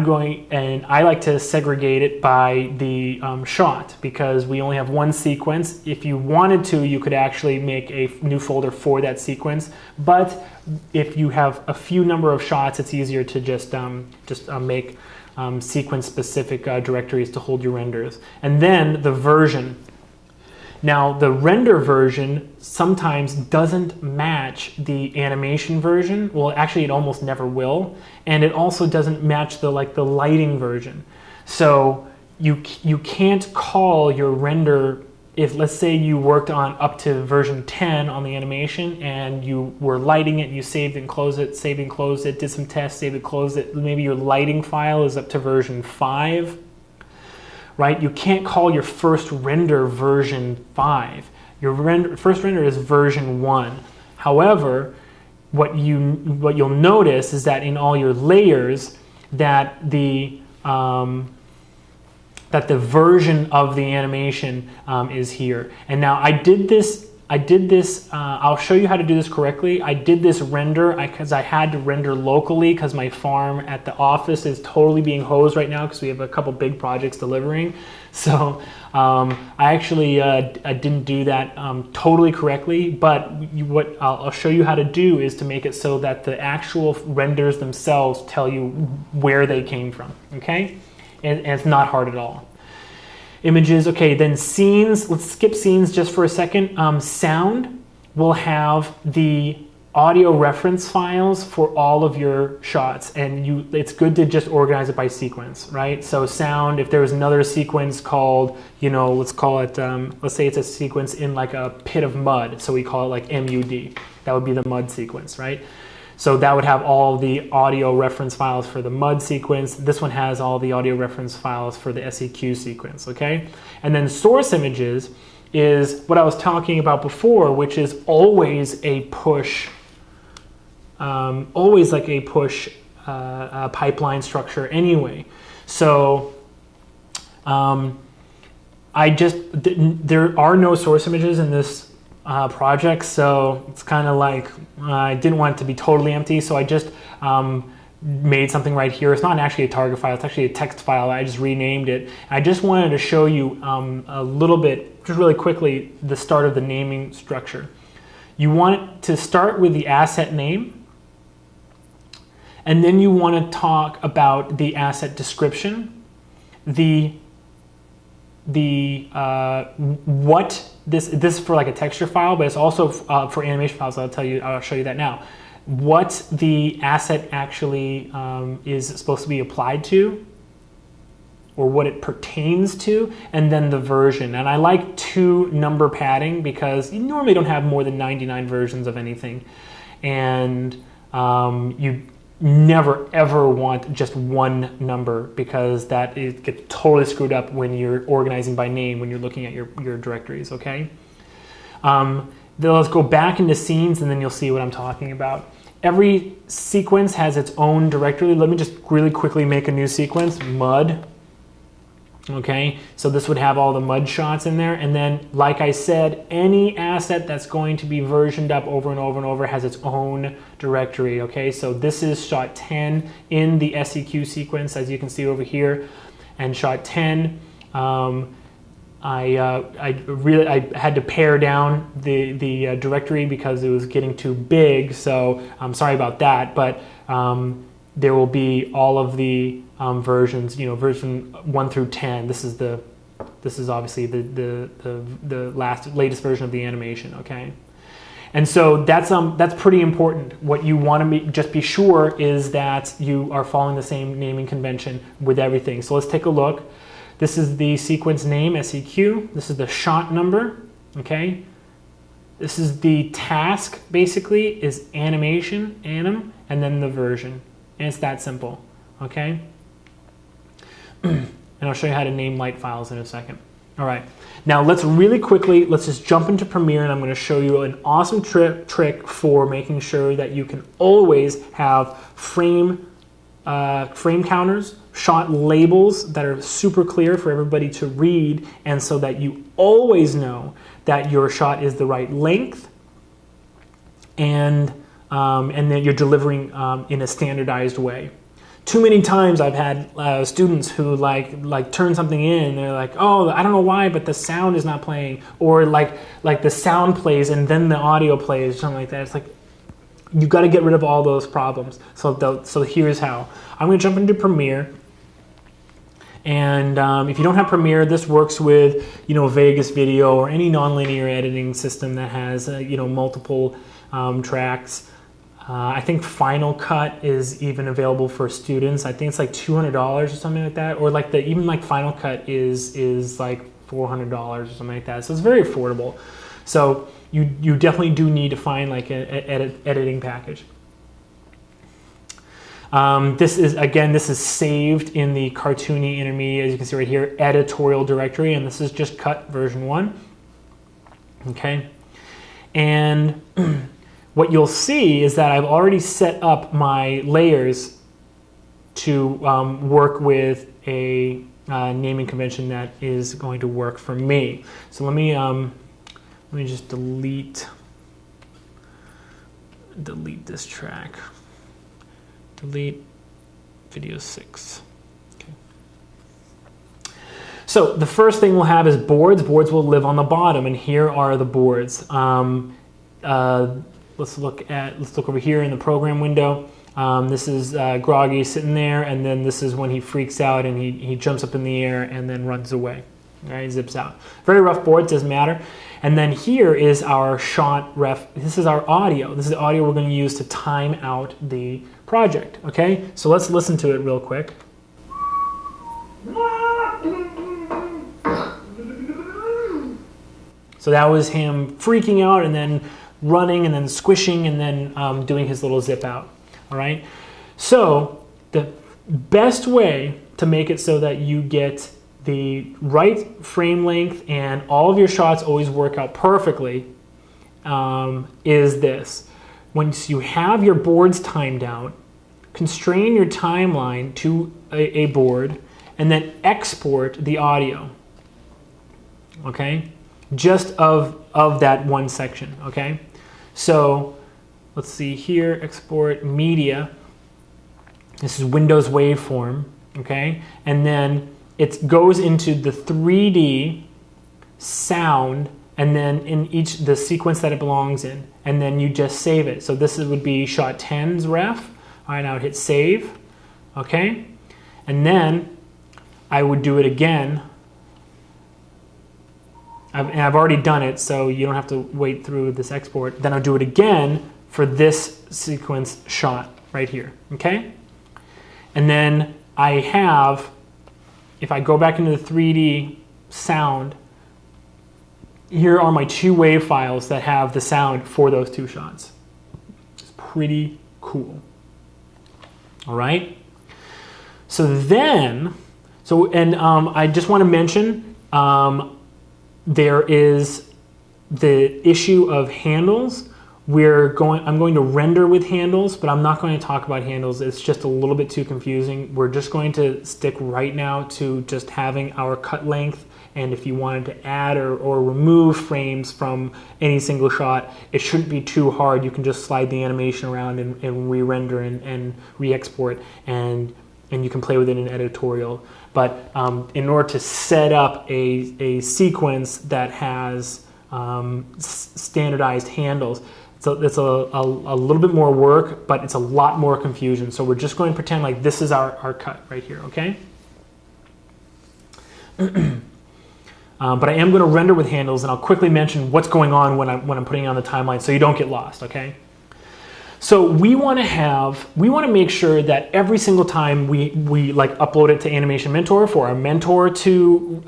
like to segregate it by the shot, because we only have one sequence. If you wanted to, you could actually make a new folder for that sequence. But if you have a few number of shots, it's easier to just make sequence-specific directories to hold your renders. And then the version. Now, the render version sometimes doesn't match the animation version. Well, actually, it almost never will. And it also doesn't match the lighting version. So you can't call your render, if let's say you worked on up to version 10 on the animation and you were lighting it, you saved and closed it, saved and closed it, did some tests, saved and closed it. Maybe your lighting file is up to version 5. Right? You can't call your first render version 5. Your first render is version 1. However, what you'll notice is that in all your layers, that the version of the animation is here. And now I did this I did this, I'll show you how to do this correctly. I did this render because I had to render locally because my farm at the office is totally being hosed right now because we have a couple big projects delivering. So I actually I didn't do that totally correctly, but what I'll show you how to do is to make it so that the actual renders themselves tell you where they came from, okay? And it's not hard at all. Images, okay, then scenes, let's skip scenes just for a second. Sound will have the audio reference files for all of your shots, and it's good to just organize it by sequence, right? So sound, if there was another sequence called, let's call it, let's say it's a sequence in like a pit of mud, so we call it like MUD. That would be the mud sequence, right? So that would have all the audio reference files for the mud sequence. This one has all the audio reference files for the SEQ sequence, okay? And then source images is what I was talking about before, which is always a push, always like a push pipeline structure anyway. So there are no source images in this project, so it's kind of like I didn't want it to be totally empty, so I just made something right here. It's not actually a target file, it's actually a text file. I just renamed it. I just wanted to show you a little bit, just really quickly, the start of the naming structure. You want to start with the asset name, and then you want to talk about the asset description, what this is for, like a texture file, but it's also for animation files. I'll show you that now. What the asset actually is supposed to be applied to, or what it pertains to, and then the version. And I like 2 number padding because you normally don't have more than 99 versions of anything, and you never ever want just one number because that gets totally screwed up when you're organizing by name when you're looking at your directories, okay? Then let's go back into scenes and then you'll see what I'm talking about. Every sequence has its own directory. Let me just really quickly make a new sequence, mud. Okay, so this would have all the mud shots in there, and then like I said, any asset that's going to be versioned up over and over and over has its own directory. Okay, so this is shot 10 in the SEQ sequence, as you can see over here, and shot 10 I had to pare down the directory because it was getting too big, so I'm sorry about that, but there will be all of the versions, version 1 through 10. This is obviously the latest version of the animation, okay? And so that's pretty important. What you want to just be sure is that you are following the same naming convention with everything. So let's take a look. This is the sequence name, SEQ. This is the shot number, okay? This is the task, basically, is animation, anim, and then the version. And it's that simple, okay? And I'll show you how to name light files in a second. All right, now let's really quickly, let's just jump into Premiere, and I'm going to show you an awesome trick for making sure that you can always have frame counters, shot labels that are super clear for everybody to read, and so that you always know that your shot is the right length, and then you're delivering in a standardized way. Too many times I've had students who like turn something in and they're like, oh, I don't know why, but the sound is not playing, or like the sound plays and then the audio plays, or something like that. It's like, you've got to get rid of all those problems. So here's how. I'm going to jump into Premiere, and if you don't have Premiere, this works with Vegas Video or any nonlinear editing system that has multiple tracks. I think Final Cut is even available for students. I think it's like $200 or something like that, or even Final Cut is like $400 or something like that. So it's very affordable. So you definitely do need to find like an editing package. This is saved in the Cartoony Intermediate, as you can see right here, editorial directory, and this is just cut version 1. Okay, and what you'll see is that I've already set up my layers to work with a naming convention that is going to work for me. So let me Let me just delete this track. Delete video 6. Okay. So the first thing we'll have is boards. Boards will live on the bottom, and here are the boards. Let's look over here in the program window. This is Groggy sitting there, and then this is when he freaks out and he jumps up in the air and then runs away. Right, zips out. Very rough board, doesn't matter. And then here is our shot ref. This is our audio. This is the audio we're going to use to time out the project. Okay, so let's listen to it real quick. So that was him freaking out and then running and then squishing and then doing his little zip out. All right. So the best way to make it so that you get the right frame length and all of your shots always work out perfectly is this. Once you have your boards timed out, constrain your timeline to a board and then export the audio. Okay? Just of that one section. Okay? So let's see here, export media. This is Windows waveform. Okay? And then it goes into the 3D sound and then in the sequence that it belongs in, and then you just save it. So this would be shot 10's ref. All right, now hit save. Okay, and then I would do it again. I've already done it, so you don't have to wait through this export. Then I'll do it again for this sequence shot right here. Okay, and then I have. If I go back into the 3D sound, here are my two wave files that have the sound for those two shots. It's pretty cool. All right. So then, I just want to mention there is the issue of handles. I'm going to render with handles, but I'm not going to talk about handles. It's just a little bit too confusing. We're just going to stick right now to just having our cut length, and if you wanted to add or remove frames from any single shot, it shouldn't be too hard. You can just slide the animation around and re-render and re-export, and you can play with it in editorial. But in order to set up a sequence that has standardized handles, so it's a little bit more work, but it's a lot more confusion. So we're just going to pretend like this is our cut right here, okay? But I am going to render with handles, and I'll quickly mention what's going on when I'm putting it on the timeline so you don't get lost, okay? So we want to make sure that every single time we like upload it to Animation Mentor for our mentor to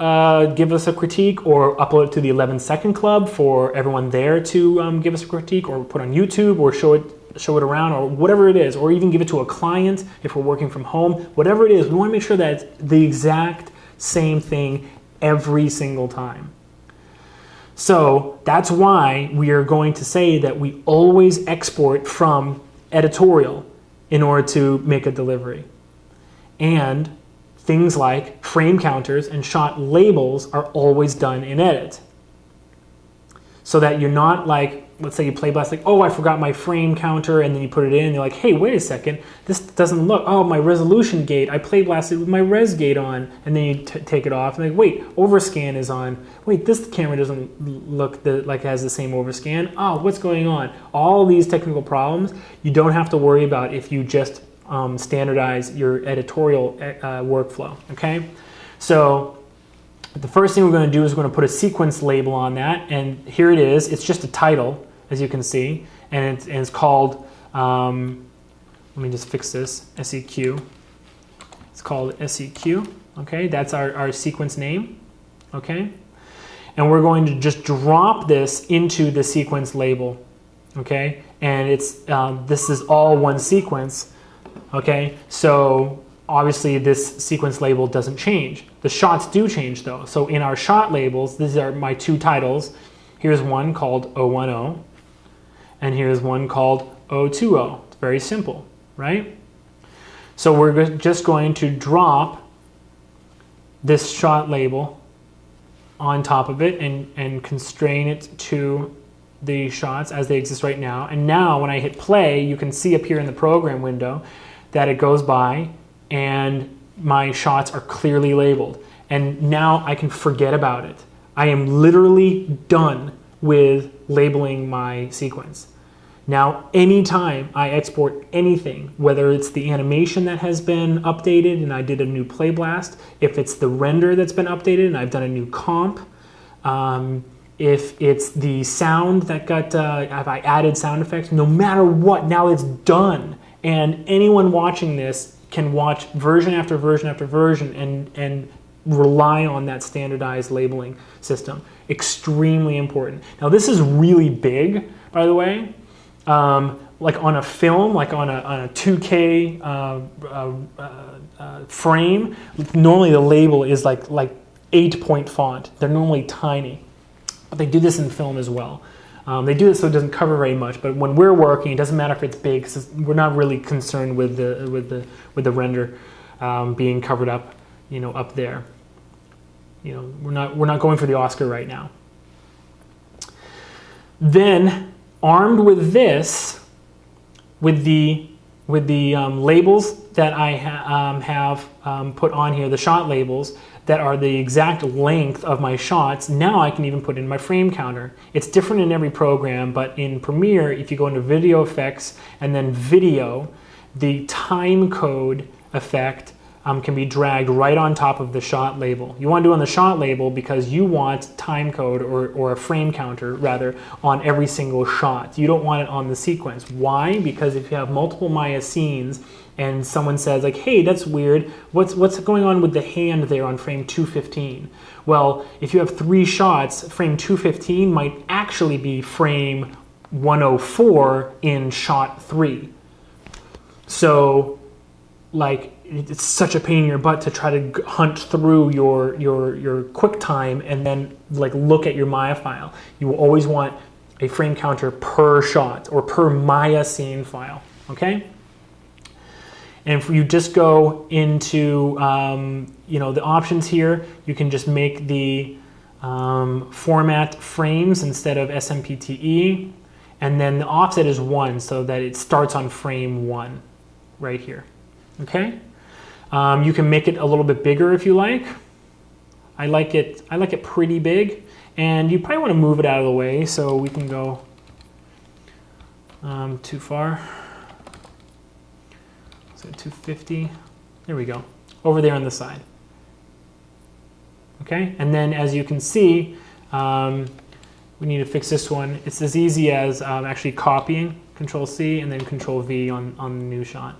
give us a critique, or upload it to the 11-second club for everyone there to give us a critique, or put on YouTube, or show it around, or whatever it is, or even give it to a client if we're working from home. Whatever it is, we want to make sure that it's the exact same thing every single time. So that's why we are going to say that we always export from editorial in order to make a delivery. And things like frame counters and shot labels are always done in edit. So that you're not like, let's say you play blast, like, oh, I forgot my frame counter, and then you put it in, and you're like, hey, wait a second, this doesn't look, oh, my resolution gate, I play blasted with my res gate on, and then you take it off, and like, wait, overscan is on, wait, this camera doesn't look like it has the same overscan, oh, what's going on? All these technical problems, you don't have to worry about if you just standardize your editorial workflow, okay? So the first thing we're going to do is we're going to put a sequence label on that, and here it is. It's just a title, as you can see, and it's called, let me just fix this, SEQ. It's called SEQ, okay? That's our sequence name, okay? And we're going to just drop this into the sequence label, okay? And this is all one sequence, okay? So obviously this sequence label doesn't change. The shots do change though. So in our shot labels, these are my two titles. Here's one called 010, and here's one called 020. It's very simple, right? So we're just going to drop this shot label on top of it and constrain it to the shots as they exist right now. And now when I hit play, you can see up here in the program window that it goes by and my shots are clearly labeled. And now I can forget about it. I am literally done with labeling my sequence. Now, anytime I export anything, whether it's the animation that has been updated and I did a new play blast, if it's the render that's been updated and I've done a new comp, if it's the sound that got, if I added sound effects, no matter what, now it's done. And anyone watching this can watch version after version after version and rely on that standardized labeling system. Extremely important. Now, this is really big, by the way. Like on a film, like on a 2K frame, normally the label is like 8-point font. They're normally tiny, but they do this in film as well. They do this so it doesn't cover very much. But when we're working, it doesn't matter if it's big, because we're not really concerned with the render being covered up, up there. We're not going for the Oscar right now. Then, armed with this, with the labels that I have put on here, the shot labels that are the exact length of my shots, now I can even put in my frame counter. It's different in every program, but in Premiere, if you go into Video Effects and then Video, the time code effect can be dragged right on top of the shot label. You want to do it on the shot label because you want time code or a frame counter rather on every single shot. You don't want it on the sequence. Why? Because if you have multiple Maya scenes and someone says like, hey, that's weird, what's going on with the hand there on frame 215? Well, if you have 3 shots, frame 215 might actually be frame 104 in shot 3. So, like, it's such a pain in your butt to try to hunt through your QuickTime and then like look at your Maya file. You will always want a frame counter per shot or per Maya scene file, okay? And if you just go into the options here, you can just make the format frames instead of SMPTE, and then the offset is 1 so that it starts on frame 1 right here, okay? You can make it a little bit bigger if you like. I like it pretty big, and you probably want to move it out of the way so we can go too far. So 250. There we go. Over there on the side. Okay, and then as you can see, we need to fix this one. It's as easy as actually copying, Control-C, and then Control-V on the new shot.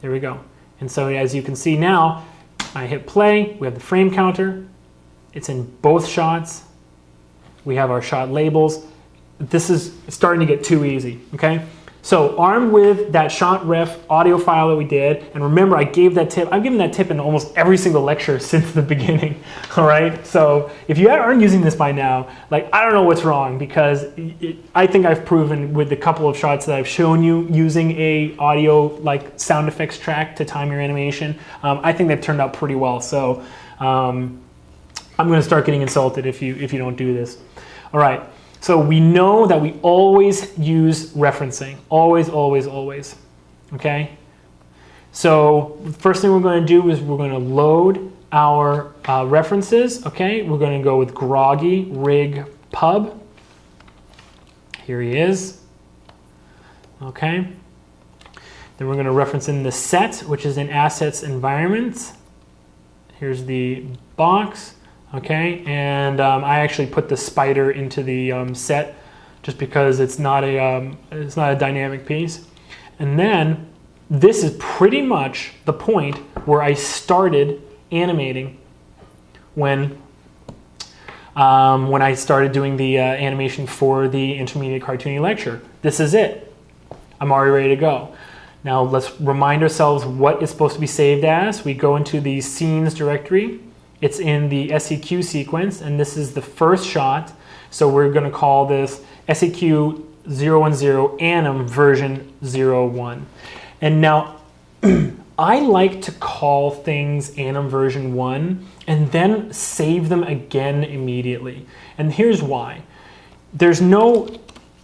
There we go. And so as you can see now, I hit play, we have the frame counter, it's in both shots, we have our shot labels. This is starting to get too easy, okay? So armed with that shot ref audio file that we did, and remember I gave that tip, I've given that tip in almost every single lecture since the beginning, all right? So if you aren't using this by now, like I don't know what's wrong, because I think I've proven with the couple of shots that I've shown you using a audio like sound effects track to time your animation, I think they've turned out pretty well. So I'm gonna start getting insulted if you don't do this. All right. So we know that we always use referencing. Always, always, always. Okay? So the first thing we're going to do is we're going to load our references. Okay? We're going to go with Groggy Rig Pub. Here he is. Okay? Then we're going to reference in the set, which is in Assets Environments. Here's the box. Okay, and I actually put the spider into the set just because it's not a dynamic piece. And then this is pretty much the point where I started animating when I started doing the animation for the intermediate cartooning lecture. This is it. I'm already ready to go. Now let's remind ourselves what it's supposed to be saved as. We go into the scenes directory. It's in the SEQ sequence, and this is the first shot. So we're going to call this SEQ 010 Anim version 01. And now I like to call things Anim version 1 and then save them again immediately. And here's why. There's no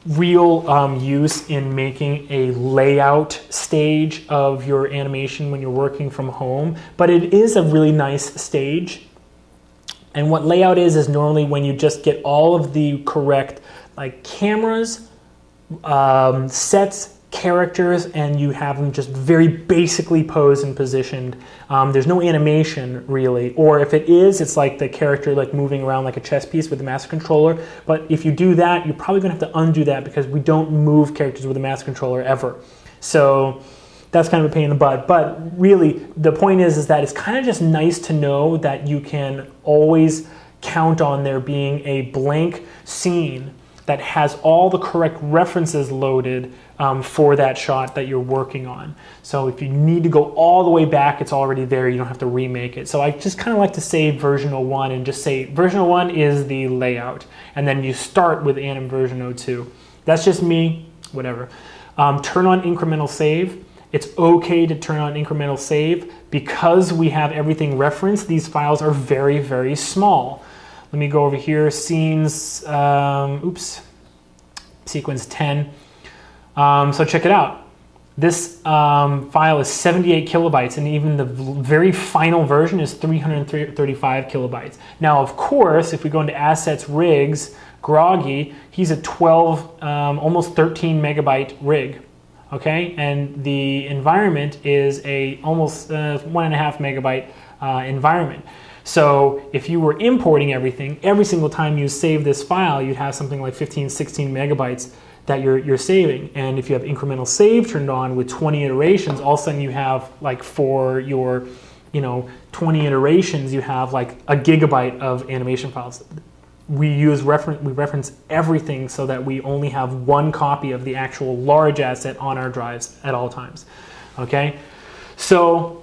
real use in making a layout stage of your animation when you're working from home, but it is a really nice stage. And what layout is normally when you just get all of the correct like cameras, sets, characters, and you have them just very basically posed and positioned. There's no animation really, or if it is, it's like the character like moving around like a chess piece with the master controller. But if you do that, you're probably gonna have to undo that because we don't move characters with a master controller ever. So that's kind of a pain in the butt. But really, the point is that it's kind of just nice to know that you can always count on there being a blank scene that has all the correct references loaded for that shot that you're working on. So if you need to go all the way back, it's already there. You don't have to remake it. So I just kind of like to save version 01 and just say version 01 is the layout. And then you start with Anim version 02. That's just me, whatever. Turn on incremental save. It's okay to turn on incremental save because we have everything referenced. These files are very, very small. Let me go over here, scenes, sequence 10. So check it out. This file is 78 kilobytes, and even the very final version is 335 kilobytes. Now, of course, if we go into Assets Rigs, Groggy, he's a 12, almost 13 megabyte rig. Okay, and the environment is a almost 1.5 megabyte environment. So if you were importing everything, every single time you save this file, you'd have something like 15, 16 megabytes that you're saving. And if you have incremental save turned on with 20 iterations, all of a sudden you have like for your 20 iterations, you have like a gigabyte of animation files. We reference everything so that we only have one copy of the actual large asset on our drives at all times. Okay, so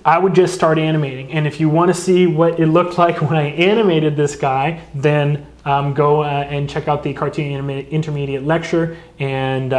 I would just start animating, and if you want to see what it looked like when I animated this guy, then go and check out the Cartoon Intermediate lecture, and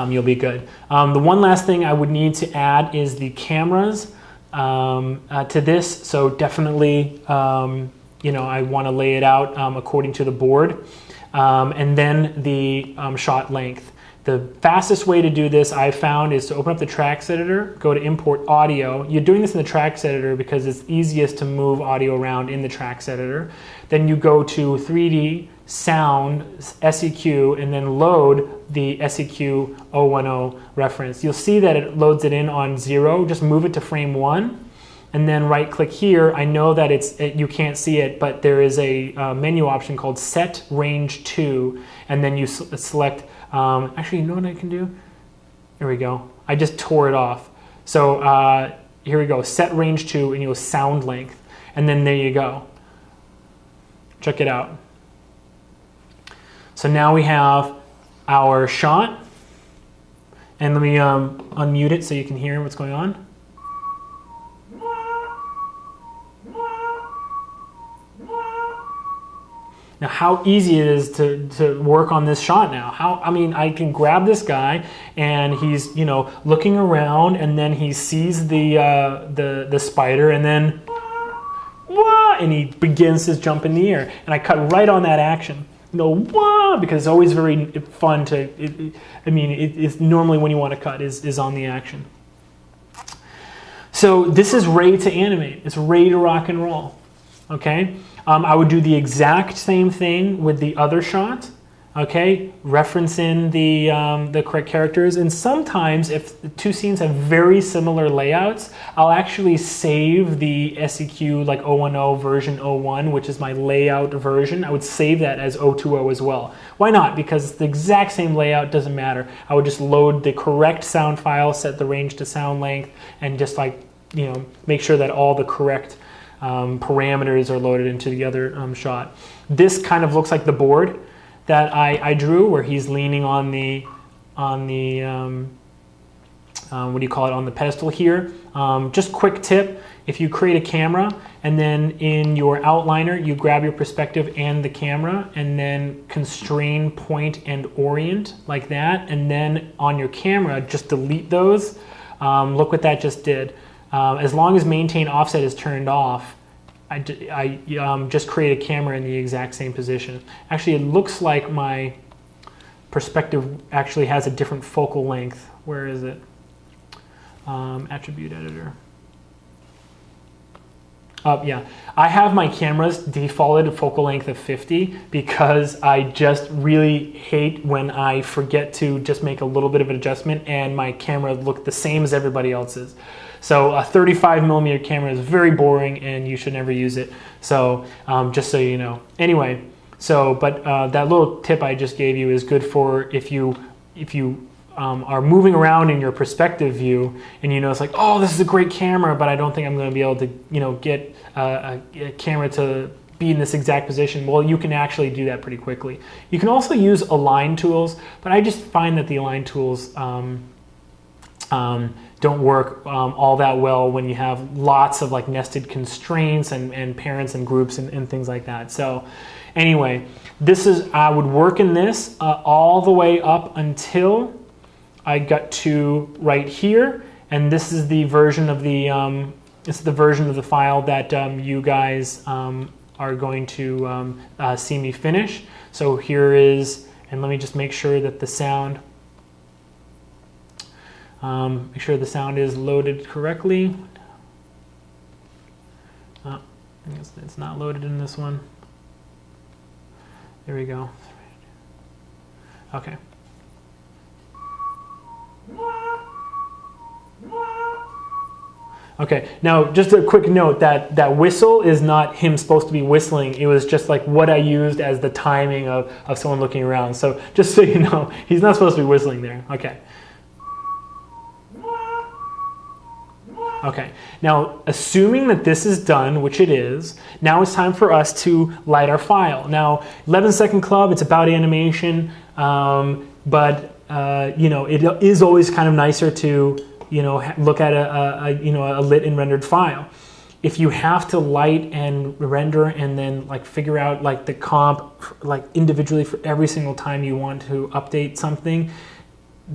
you'll be good. The one last thing I would need to add is the cameras to this. So definitely, I want to lay it out according to the board, and then the shot length. The fastest way to do this I've found is to open up the tracks editor, go to import audio. You're doing this in the tracks editor because it's easiest to move audio around in the tracks editor. Then you go to 3D, sound, SEQ, and then load the SEQ 010 reference. You'll see that it loads it in on 0. Just move it to frame 1. And then right click here. I know that you can't see it, but there is a menu option called Set Range To, and then you select, actually, you know what I can do? Here we go. I just tore it off. So here we go, Set Range To, and you go Sound Length, and then there you go. Check it out. So now we have our shot, and let me unmute it so you can hear what's going on. Now, how easy it is to work on this shot now. I can grab this guy and he's, looking around, and then he sees the spider, and then, and he begins his jump in the air. And I cut right on that action. Because it's always very fun to, it's normally when you want to cut is on the action. So this is ready to animate. It's ready to rock and roll, okay? I would do the exact same thing with the other shot, okay? Reference in the correct characters, and sometimes if the two scenes have very similar layouts, I'll actually save the SEQ like 010 version 01, which is my layout version. I would save that as 020 as well. Why not? Because it's the exact same layout, doesn't matter. I would just load the correct sound file, set the range to sound length, and just make sure that all the correct parameters are loaded into the other shot. This kind of looks like the board that I drew, where he's leaning on the what do you call it, on the pedestal here. Just quick tip: if you create a camera and then in your outliner you grab your perspective and the camera, and then constrain, point, and orient like that, and then on your camera just delete those. Look what that just did. As long as maintain offset is turned off, I just create a camera in the exact same position. Actually, it looks like my perspective actually has a different focal length. Where is it? Attribute editor. Yeah, I have my cameras defaulted focal length of 50 because I just really hate when I forget to just make a little bit of an adjustment and my camera look the same as everybody else's. So a 35mm camera is very boring and you should never use it. So just so you know. Anyway, so but that little tip I just gave you is good for if you are moving around in your perspective view and you know it's like, oh, this is a great camera, but I don't think I'm going to be able to get a camera to be in this exact position. Well, you can actually do that pretty quickly. You can also use align tools, but I just find that the align tools don't work all that well when you have lots of like nested constraints and parents and groups and things like that. So anyway, this is, I would work in this all the way up until I got to right here, and this is the version of the file that you guys are going to see me finish. So here is, and let me just make sure that the sound, make sure the sound is loaded correctly. It's not loaded in this one. There we go. Okay. Okay, now just a quick note that that whistle is not him supposed to be whistling. It was just like what I used as the timing of someone looking around. So just so you know, he's not supposed to be whistling there. Okay. Okay, now assuming that this is done, which it is, now it's time for us to light our file. Now, 11-second club, it's about animation, but it is always kind of nicer to look at a lit and rendered file. If you have to light and render and then like figure out like the comp like individually for every single time you want to update something,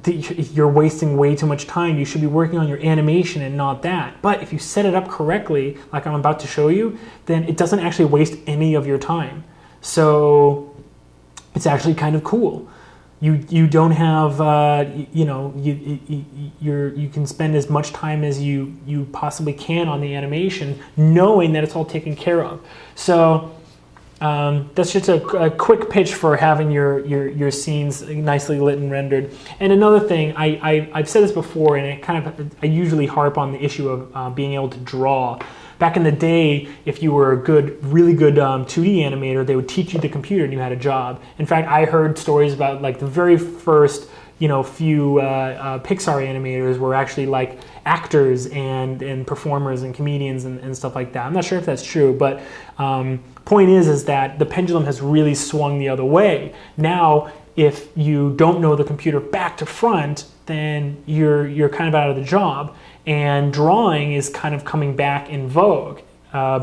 you're wasting way too much time. You should be working on your animation and not that. But if you set it up correctly, like I'm about to show you, then it doesn't actually waste any of your time. So it's actually kind of cool. You don't have you can spend as much time as you possibly can on the animation, knowing that it's all taken care of. So that's just a quick pitch for having your scenes nicely lit and rendered. And another thing, I've said this before, and I usually harp on the issue of being able to draw. Back in the day, if you were a really good 2D animator, they would teach you the computer and you had a job. In fact, I heard stories about like the very first few Pixar animators were actually like actors and performers and comedians and stuff like that. I'm not sure if that's true, but point is that the pendulum has really swung the other way. Now, if you don't know the computer back to front, then you're kind of out of the job. And drawing is kind of coming back in vogue,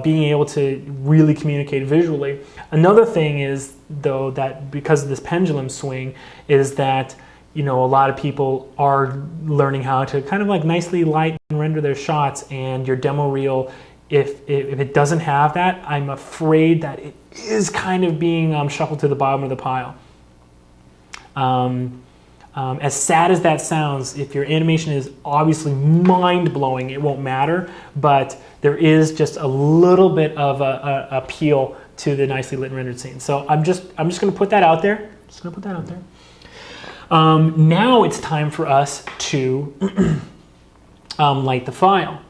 being able to really communicate visually. Another thing is, though, that because of this pendulum swing, is that a lot of people are learning how to kind of like nicely light and render their shots, and your demo reel, if it doesn't have that, I'm afraid that it is kind of being shuffled to the bottom of the pile. As sad as that sounds, if your animation is obviously mind-blowing, it won't matter, but there is just a little bit of a appeal to the nicely lit and rendered scene. So I'm just going to put that out there. Now it's time for us to light the file.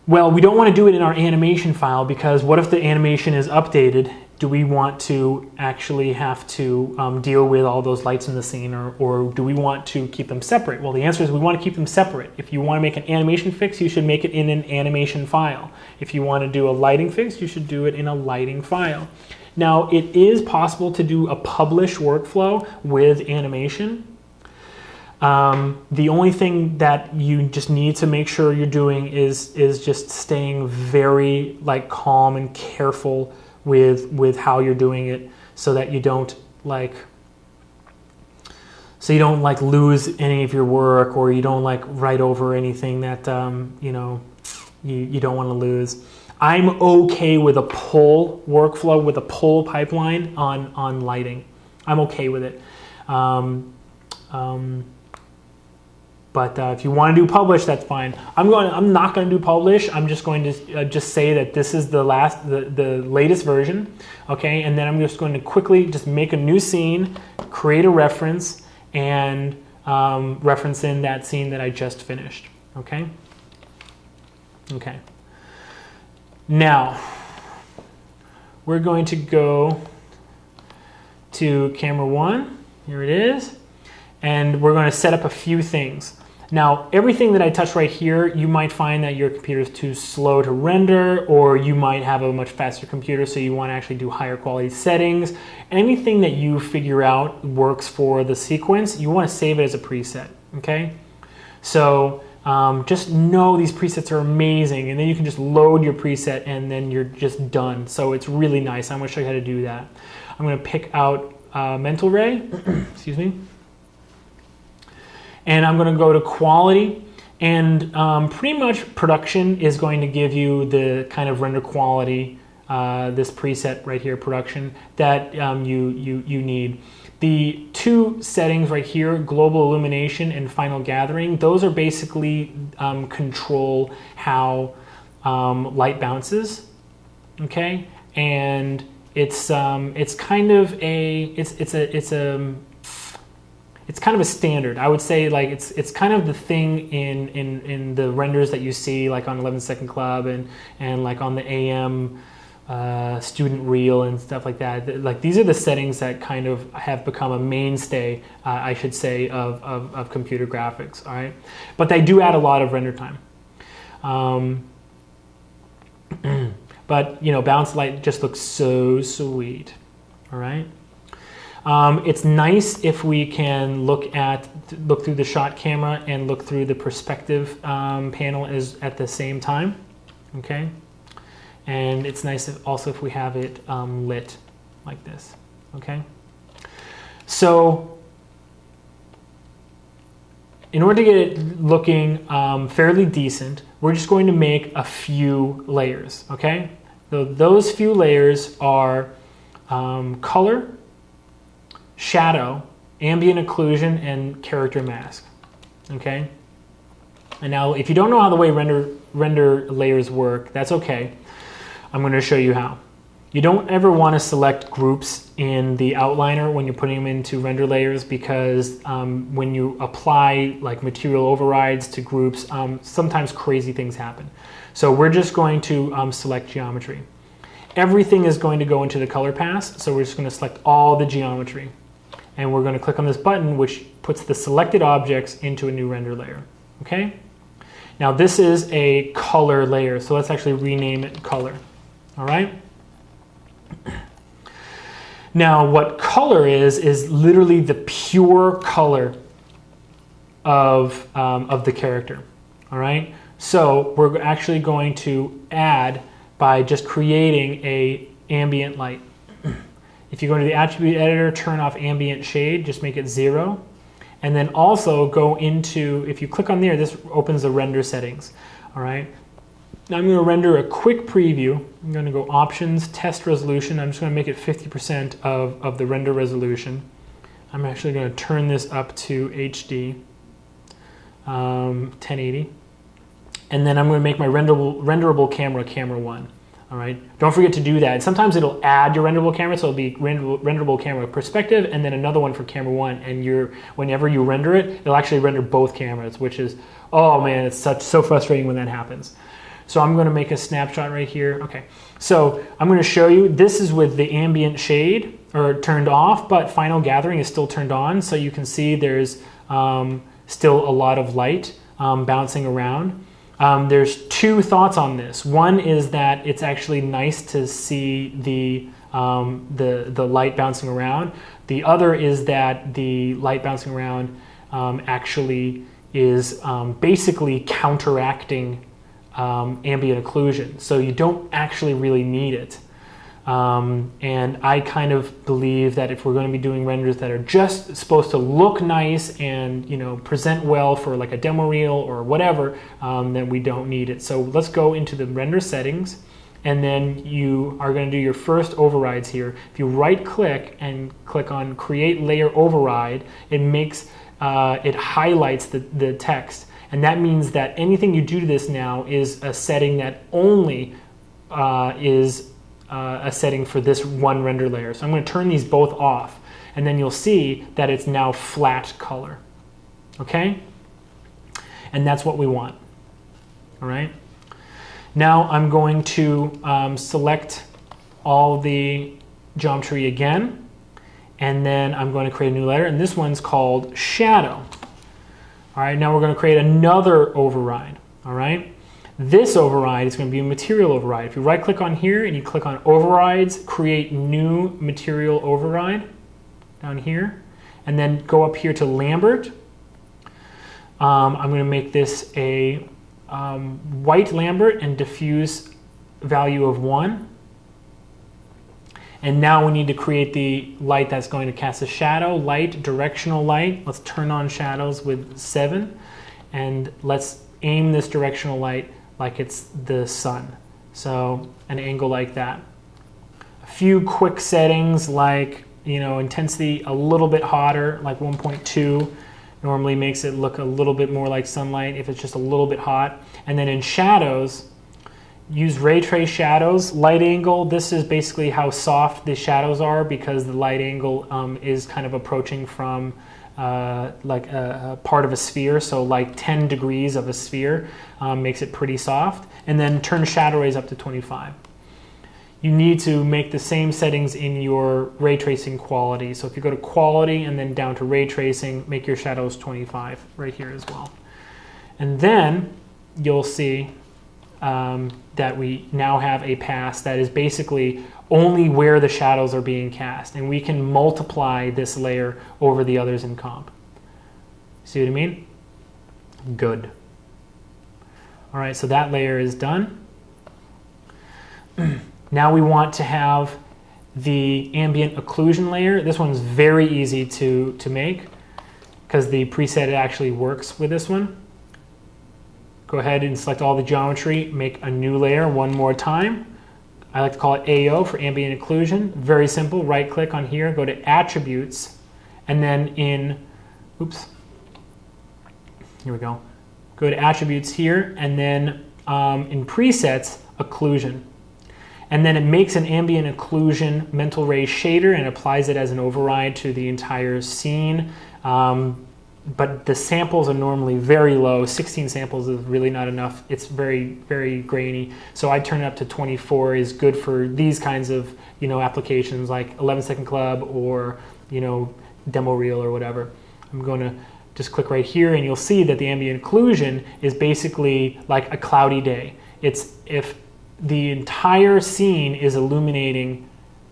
Well, we don't want to do it in our animation file because what if the animation is updated? Do we want to actually have to deal with all those lights in the scene, or do we want to keep them separate? Well, the answer is we want to keep them separate. If you want to make an animation fix, you should make it in an animation file. If you want to do a lighting fix, you should do it in a lighting file. Now, it is possible to do a publish workflow with animation. The only thing that you just need to make sure you're doing is just staying very like calm and careful with how you're doing it, so that you don't like so you don't like lose any of your work, or you don't like write over anything that you know you don't want to lose. I'm okay with a pull workflow, with a pull pipeline on lighting. I'm okay with it. But if you want to do publish, that's fine. I'm not going to do publish. I'm just going to just say that this is the latest version, okay? And then I'm just going to quickly just make a new scene, create a reference, and reference in that scene that I just finished, okay? Okay. Now, we're going to go to camera 1. Here it is. And we're going to set up a few things. Now, everything that I touch right here, you might find that your computer is too slow to render, or you might have a much faster computer, so you want to actually do higher quality settings. Anything that you figure out works for the sequence, you want to save it as a preset, okay? So just know these presets are amazing, and then you can just load your preset, and then you're just done. So it's really nice. I'm going to show you how to do that. I'm going to pick out Mental Ray, excuse me. And I'm going to go to quality, and pretty much production is going to give you the kind of render quality, this preset right here, production, that you need. The two settings right here, global illumination and final gathering, those are basically control how light bounces, okay? And it's kind of a standard. I would say like it's kind of the thing in the renders that you see like on 11 Second Club and like on the AM student reel and stuff like that. Like these are the settings that kind of have become a mainstay, I should say, of computer graphics. All right, but they do add a lot of render time. But you know, bounce light just looks so sweet. All right. It's nice if we can look through the shot camera and look through the perspective panel at the same time, okay? And it's nice also if we have it lit like this, okay? So in order to get it looking fairly decent, we're just going to make a few layers, okay? So those few layers are color, shadow, ambient occlusion, and character mask, okay? And now if you don't know how the way render layers work, that's okay. I'm going to show you how. You don't ever want to select groups in the outliner when you're putting them into render layers, because when you apply like material overrides to groups, sometimes crazy things happen. So we're just going to select geometry. Everything is going to go into the color pass, so we're just going to select all the geometry. And we're going to click on this button, which puts the selected objects into a new render layer, okay? Now this is a color layer, so let's actually rename it color, all right? Now what color is literally the pure color of the character, all right? So we're actually going to add by just creating a ambient light. If you go to the attribute editor, turn off ambient shade, just make it 0. And then also go into, if you click on there, this opens the render settings, all right? Now I'm going to render a quick preview. I'm going to go options, test resolution. I'm just going to make it 50% of the render resolution. I'm actually going to turn this up to HD, 1080. And then I'm going to make my renderable camera, camera 1. All right. Don't forget to do that. Sometimes it'll add your renderable camera, so it'll be renderable camera perspective, and then another one for camera 1. And whenever you render it, it'll actually render both cameras, which is, oh man, it's so frustrating when that happens. So I'm going to make a snapshot right here. Okay. So I'm going to show you. This is with the ambient shade turned off, but final gathering is still turned on. So you can see there's still a lot of light bouncing around. There's two thoughts on this. One is that it's actually nice to see the light bouncing around. The other is that the light bouncing around actually is basically counteracting ambient occlusion. So you don't actually really need it. And I kind of believe that if we're going to be doing renders that are just supposed to look nice and, you know, present well for like a demo reel or whatever, then we don't need it. So let's go into the render settings, and then you are going to do your first overrides here. If you right click and click on create layer override, it makes it highlights the text, and that means that anything you do to this now is a setting that only is a setting for this one render layer. So I'm going to turn these both off, and then you'll see that it's now flat color. Okay? And that's what we want. All right? Now I'm going to select all the geometry again, and then I'm going to create a new layer, and this one's called shadow. All right, now we're going to create another override. All right? This override is going to be a material override. If you right click on here and you click on overrides, create new material override down here, and then go up here to Lambert. I'm going to make this a white Lambert and diffuse value of 1. And now we need to create the light that's going to cast a shadow, light, directional light. Let's turn on shadows with 7, and let's aim this directional light like it's the sun. So an angle like that. A few quick settings like, you know, intensity a little bit hotter, like 1.2 normally makes it look a little bit more like sunlight if it's just a little bit hot. And then in shadows, use ray trace shadows. Light angle, this is basically how soft the shadows are, because the light angle is kind of approaching from like a part of a sphere, so like 10 degrees of a sphere makes it pretty soft. And then turn shadow rays up to 25. You need to make the same settings in your ray tracing quality. So if you go to quality and then down to ray tracing, make your shadows 25 right here as well. And then you'll see that we now have a pass that is basically only where the shadows are being cast, and we can multiply this layer over the others in comp. See what I mean? Good. All right, so that layer is done. Now we want to have the ambient occlusion layer. This one's very easy to make because the preset actually works with this one. Go ahead and select all the geometry, make a new layer one more time. I like to call it AO for ambient occlusion. Very simple, right click on here, go to attributes, and then in, oops, here we go. Go to attributes here, and then in presets, occlusion. And then it makes an ambient occlusion mental ray shader and applies it as an override to the entire scene. But the samples are normally very low. 16 samples is really not enough. It's very, very grainy. So I turn it up to 24 is good for these kinds of, you know, applications like 11-second club or, you know, demo reel or whatever. I'm going to just click right here, and you'll see that the ambient occlusion is basically like a cloudy day. It's if the entire scene is illuminating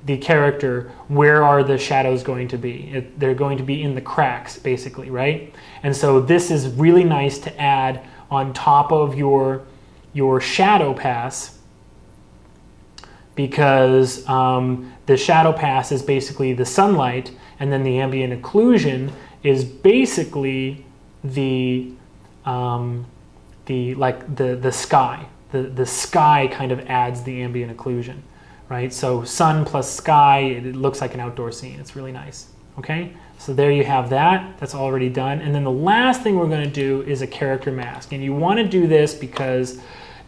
the character, where are the shadows going to be? They're going to be in the cracks, basically, right? And so this is really nice to add on top of your shadow pass, because the shadow pass is basically the sunlight, and then the ambient occlusion is basically the sky. The sky kind of adds the ambient occlusion. Right, so sun plus sky, it looks like an outdoor scene. It's really nice. Okay, so there you have that. That's already done. And then the last thing we're going to do is a character mask. And you want to do this because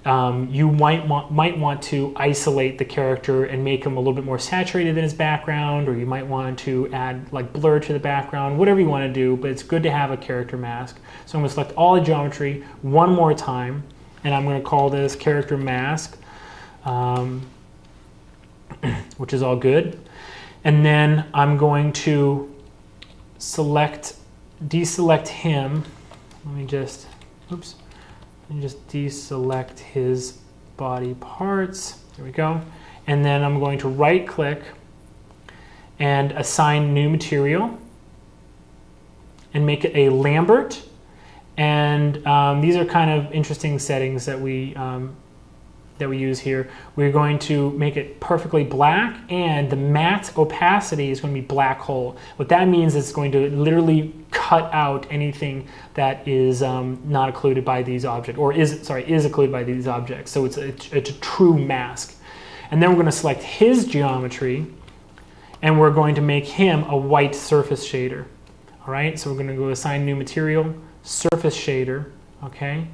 you might want to isolate the character and make him a little bit more saturated than his background, or you might want to add like blur to the background, whatever you want to do. But it's good to have a character mask. So I'm going to select all the geometry one more time, and I'm going to call this character mask. Which is all good. And then I'm going to deselect him. Let me just deselect his body parts. There we go. And then I'm going to right click and assign new material and make it a Lambert. And these are kind of interesting settings that we that we use here, we're going to make it perfectly black, and the matte opacity is going to be black hole. What that means is it's going to literally cut out anything that is not occluded by these objects, or is occluded by these objects. So it's a true mask. And then we're going to select his geometry, and we're going to make him a white surface shader. All right, so we're going to go assign new material, surface shader, okay?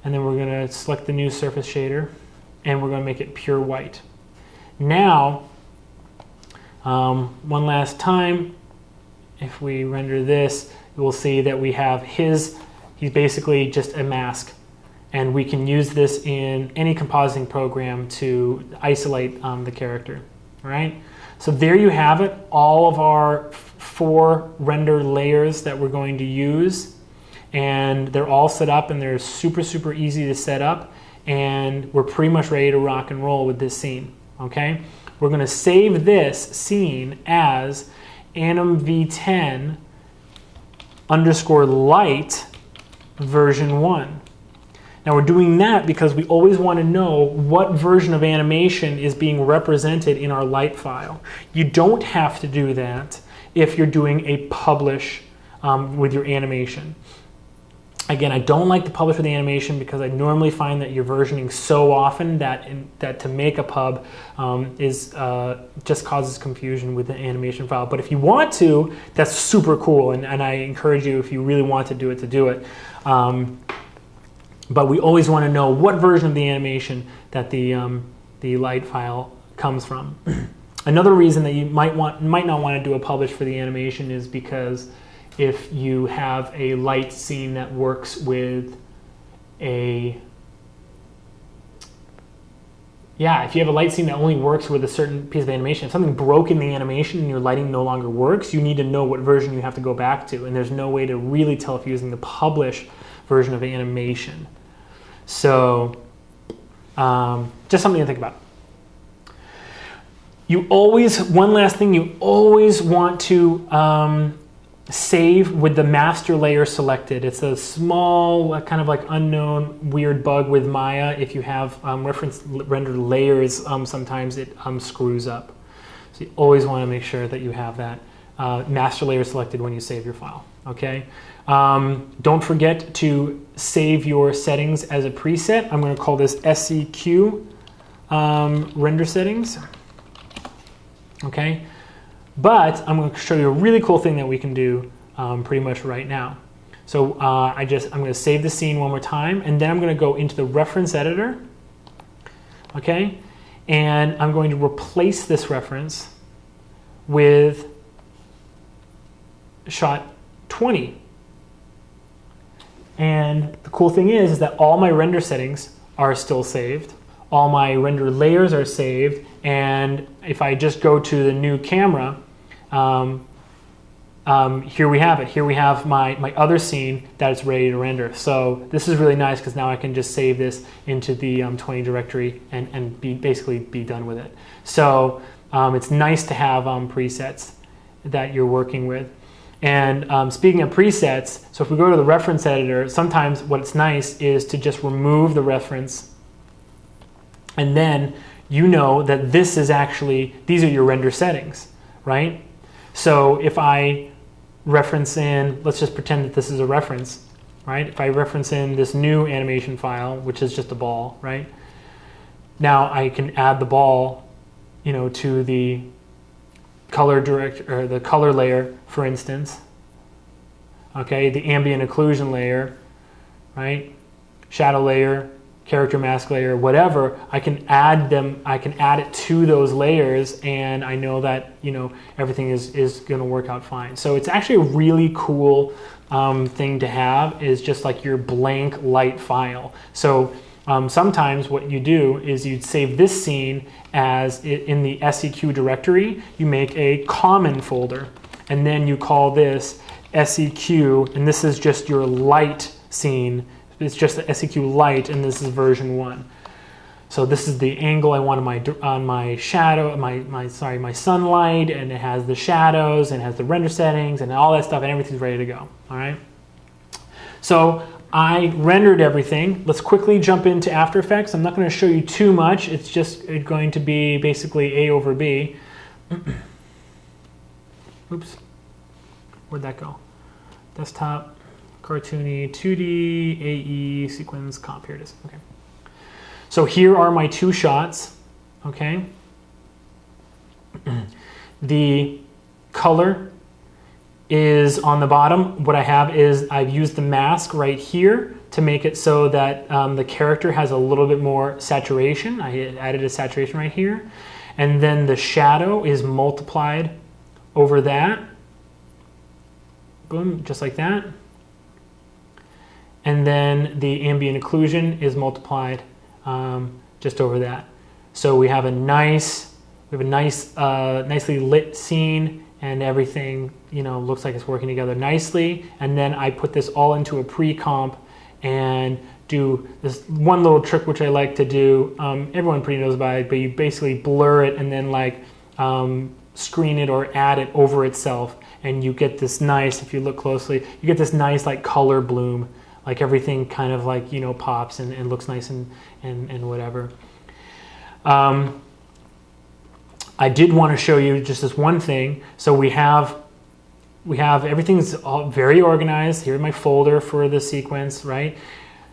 And then we're going to select the new surface shader, and we're going to make it pure white. Now, one last time, if we render this, we'll see that we have he's basically just a mask. And we can use this in any compositing program to isolate the character, all right? So there you have it, all of our 4 render layers that we're going to use. And they're all set up, and they're super, super easy to set up. And we're pretty much ready to rock and roll with this scene, okay? We're going to save this scene as AnimV10 _light version 1. Now we're doing that because we always want to know what version of animation is being represented in our light file. You don't have to do that if you're doing a publish with your animation. Again, I don't like to publish with the animation because I normally find that you're versioning so often that to make a pub just causes confusion with the animation file. But if you want to, that's super cool, and I encourage you, if you really want to do it, to do it. But we always want to know what version of the animation that the light file comes from. Another reason that you might not want to do a publish for the animation is because if you have a light scene that works with if you have a light scene that only works with a certain piece of animation, if something broke in the animation and your lighting no longer works, you need to know what version you have to go back to. And there's no way to really tell if you're using the publish version of animation. So just something to think about. One last thing, you always want to save with the master layer selected. It's a small, kind of like unknown weird bug with Maya. If you have reference rendered layers, sometimes it screws up. So you always want to make sure that you have that master layer selected when you save your file, okay? Don't forget to save your settings as a preset. I'm going to call this SEQ render settings, okay? But I'm going to show you a really cool thing that we can do pretty much right now. So I'm going to save the scene one more time, and then I'm going to go into the reference editor, okay? And I'm going to replace this reference with shot 20. And the cool thing is that all my render settings are still saved. All my render layers are saved, and if I just go to the new camera, here we have it. Here we have my other scene that is ready to render. So this is really nice because now I can just save this into the 20 directory and basically be done with it. So it's nice to have presets that you're working with. And speaking of presets, so if we go to the reference editor, sometimes what's nice is to just remove the reference, and then you know that this is actually, these are your render settings, right? So if I reference in, let's just pretend that this is a reference, right? If I reference in this new animation file, which is just a ball, right? Now I can add the ball, to the color or the color layer, for instance. Okay, the ambient occlusion layer, right? Shadow layer, character mask layer, whatever. I can add them. I can add it to those layers, and I know that everything is going to work out fine. So it's actually a really cool thing to have. Is just like your blank light file. So sometimes what you do is you'd save this scene as in the SEQ directory. You make a common folder, and then you call this SEQ, and this is just your light scene. It's just the SEQ light, and this is version 1. So this is the angle I want on my shadow, my sunlight, and it has the shadows, and it has the render settings, and all that stuff, and everything's ready to go. All right. So I rendered everything. Let's quickly jump into After Effects. I'm not going to show you too much. It's just going to be basically A over B. Oops. Where'd that go? Desktop, cartoony, 2D, AE, sequence, comp. Here it is. Okay. So here are my two shots. Okay. The color is on the bottom. What I have is I've used the mask right here to make it so that the character has a little bit more saturation. I added a saturation right here. And then the shadow is multiplied over that. Boom, just like that. And then the ambient occlusion is multiplied just over that. So we have a nicely lit scene, and everything, you know, looks like it's working together nicely. And then I put this all into a pre-comp and do this one little trick which I like to do. Everyone pretty knows about it, but you basically blur it and then like screen it or add it over itself, and you get this nice, if you look closely, you get this nice like color bloom, like everything kind of like, you know, pops and looks nice and whatever. I did want to show you just this one thing. So we have everything's all very organized. Here's my folder for the sequence, right?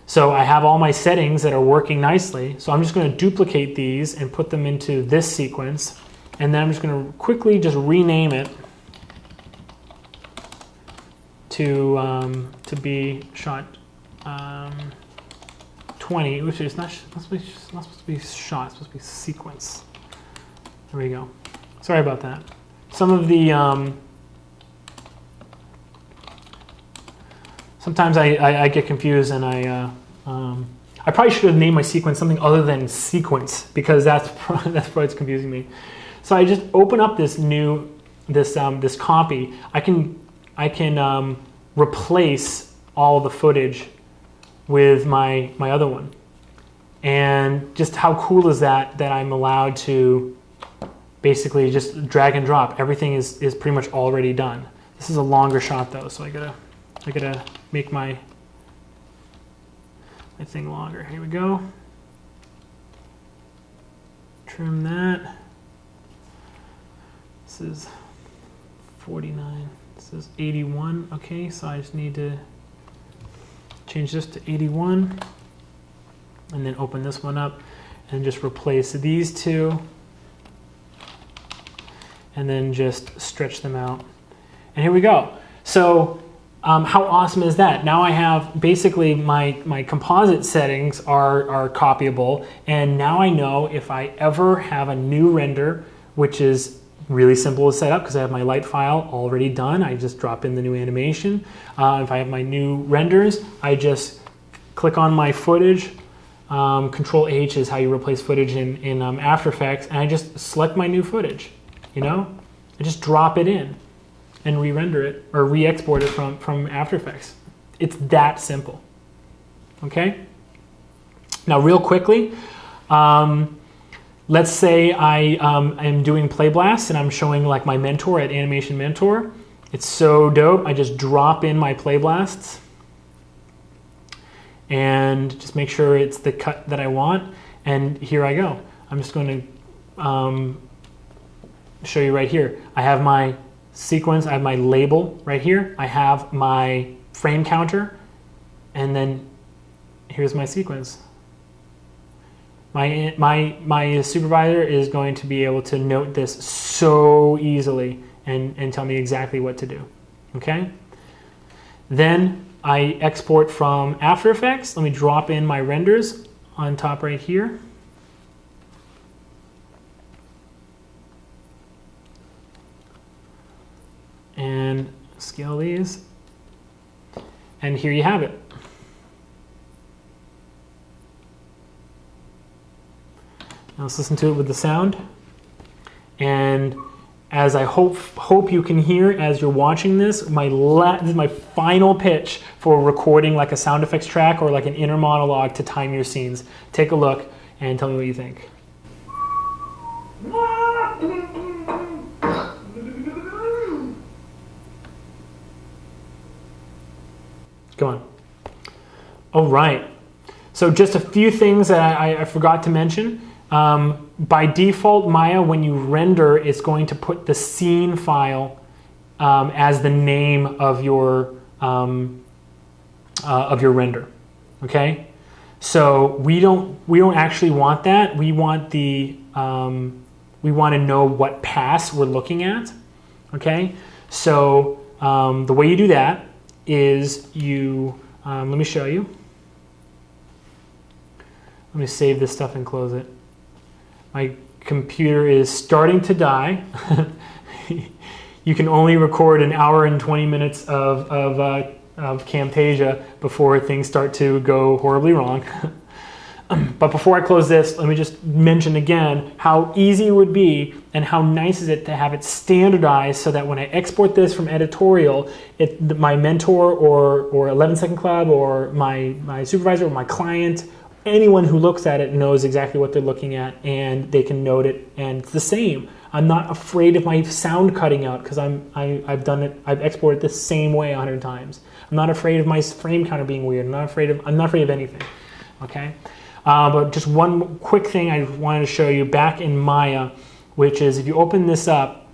So I have all my settings that are working nicely. So I'm just going to duplicate these and put them into this sequence. And then I'm just going to quickly just rename it to be shot 20, which is not supposed to be shot, it's supposed to be sequence. There we go. Sorry about that. Some of the sometimes I get confused, and I probably should have named my sequence something other than sequence, because that's what's confusing me. So I just open up this this copy. I can replace all the footage with my other one, and just how cool is that I'm allowed to basically just drag and drop. Everything is pretty much already done. This is a longer shot though, so I gotta make my thing longer. Here we go. Trim that. This is 49. This is 81. Okay, so I just need to change this to 81, and then open this one up and just replace these two, and then just stretch them out. And here we go. So how awesome is that? Now I have basically my composite settings are copyable, and now I know if I ever have a new render, which is really simple to set up because I have my light file already done. I just drop in the new animation. If I have my new renders, I just click on my footage. Control H is how you replace footage in After Effects, and I just select my new footage. You know, I just drop it in and re-render it or re-export it from After Effects. It's that simple. Okay. Now, real quickly. Let's say I am doing Play Blast and I'm showing like my mentor at Animation Mentor. It's so dope. I just drop in my Play Blasts and just make sure it's the cut that I want. And here I go. I'm just going to show you right here. I have my sequence. I have my label right here. I have my frame counter. And then here's my sequence. My supervisor is going to be able to note this so easily and tell me exactly what to do. Okay? Then I export from After Effects. Let me drop in my renders on top right here. And scale these. And here you have it. Now let's listen to it with the sound. And as I hope you can hear as you're watching this, this is my final pitch for recording like a sound effects track or like an inner monologue to time your scenes. Take a look and tell me what you think. Go on. Oh, right. So just a few things that I forgot to mention. By default, Maya, when you render, it's going to put the scene file as the name of your render. Okay, so we don't actually want that. We want we want to know what pass we're looking at. Okay, so the way you do that is you let me show you. Let me save this stuff and close it. My computer is starting to die. You can only record an hour and 20 minutes of Camtasia before things start to go horribly wrong. But before I close this, let me just mention again how easy it would be and how nice is it to have it standardized so that when I export this from editorial, my mentor or 11 Second Club or my supervisor or my client, anyone who looks at it knows exactly what they're looking at and they can note it, and it's the same. I'm not afraid of my sound cutting out because I've done it. I've exported the same way 100 times. I'm not afraid of my frame counter being weird. I'm not afraid of anything. Okay, but just one quick thing I wanted to show you back in Maya, which is if you open this up,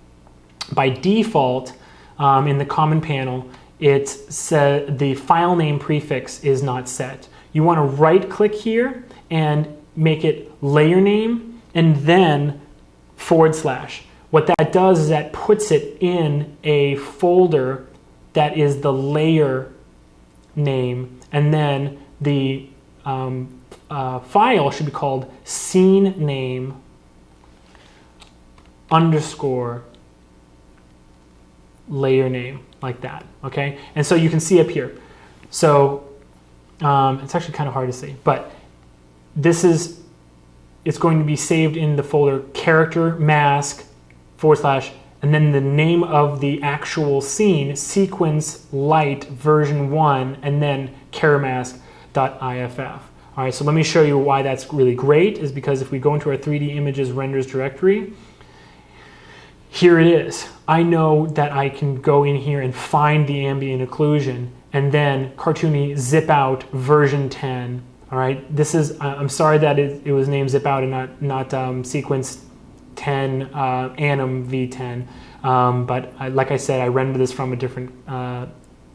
by default in the common panel, the file name prefix is not set. You want to right click here and make it layer name and then /. What that does is that puts it in a folder that is the layer name, and then the file should be called scene name _ layer name, like that. Okay, and so you can see up here. So it's actually kind of hard to see, but it's going to be saved in the folder character mask / and then the name of the actual scene, sequence light version 1, and then charamask.iff. All right, so let me show you why that's really great, is because if we go into our 3D images renders directory, here it is. I know that I can go in here and find the ambient occlusion and then Cartoony zip out version 10. All right, this is, I'm sorry that it was named zip out and not sequence 10 anim v10, but like I said, I rendered this from a different, I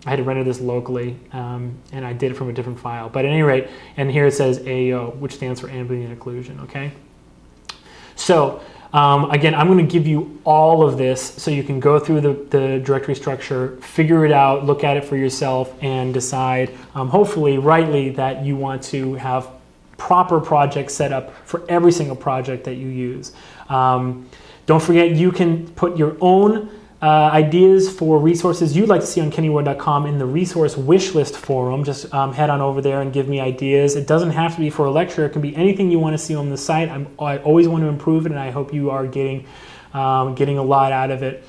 had to render this locally, and I did it from a different file. But at any rate, and here it says AO, which stands for ambient occlusion, okay? So again, I'm going to give you all of this so you can go through the directory structure, figure it out, look at it for yourself, and decide, hopefully rightly, that you want to have proper projects set up for every single project that you use. Don't forget, you can put your own ideas for resources you'd like to see on KennyWard.com in the resource wish list forum. Just head on over there and give me ideas. It doesn't have to be for a lecture. It can be anything you want to see on the site. I always want to improve it, and I hope you are getting a lot out of it.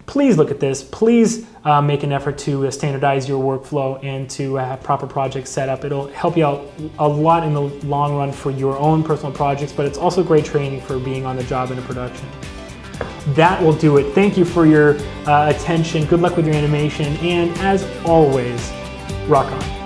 Please look at this. Please make an effort to standardize your workflow and to have proper projects set up. It'll help you out a lot in the long run for your own personal projects, but it's also great training for being on the job in a production. That will do it. Thank you for your attention. Good luck with your animation, and as always, rock on.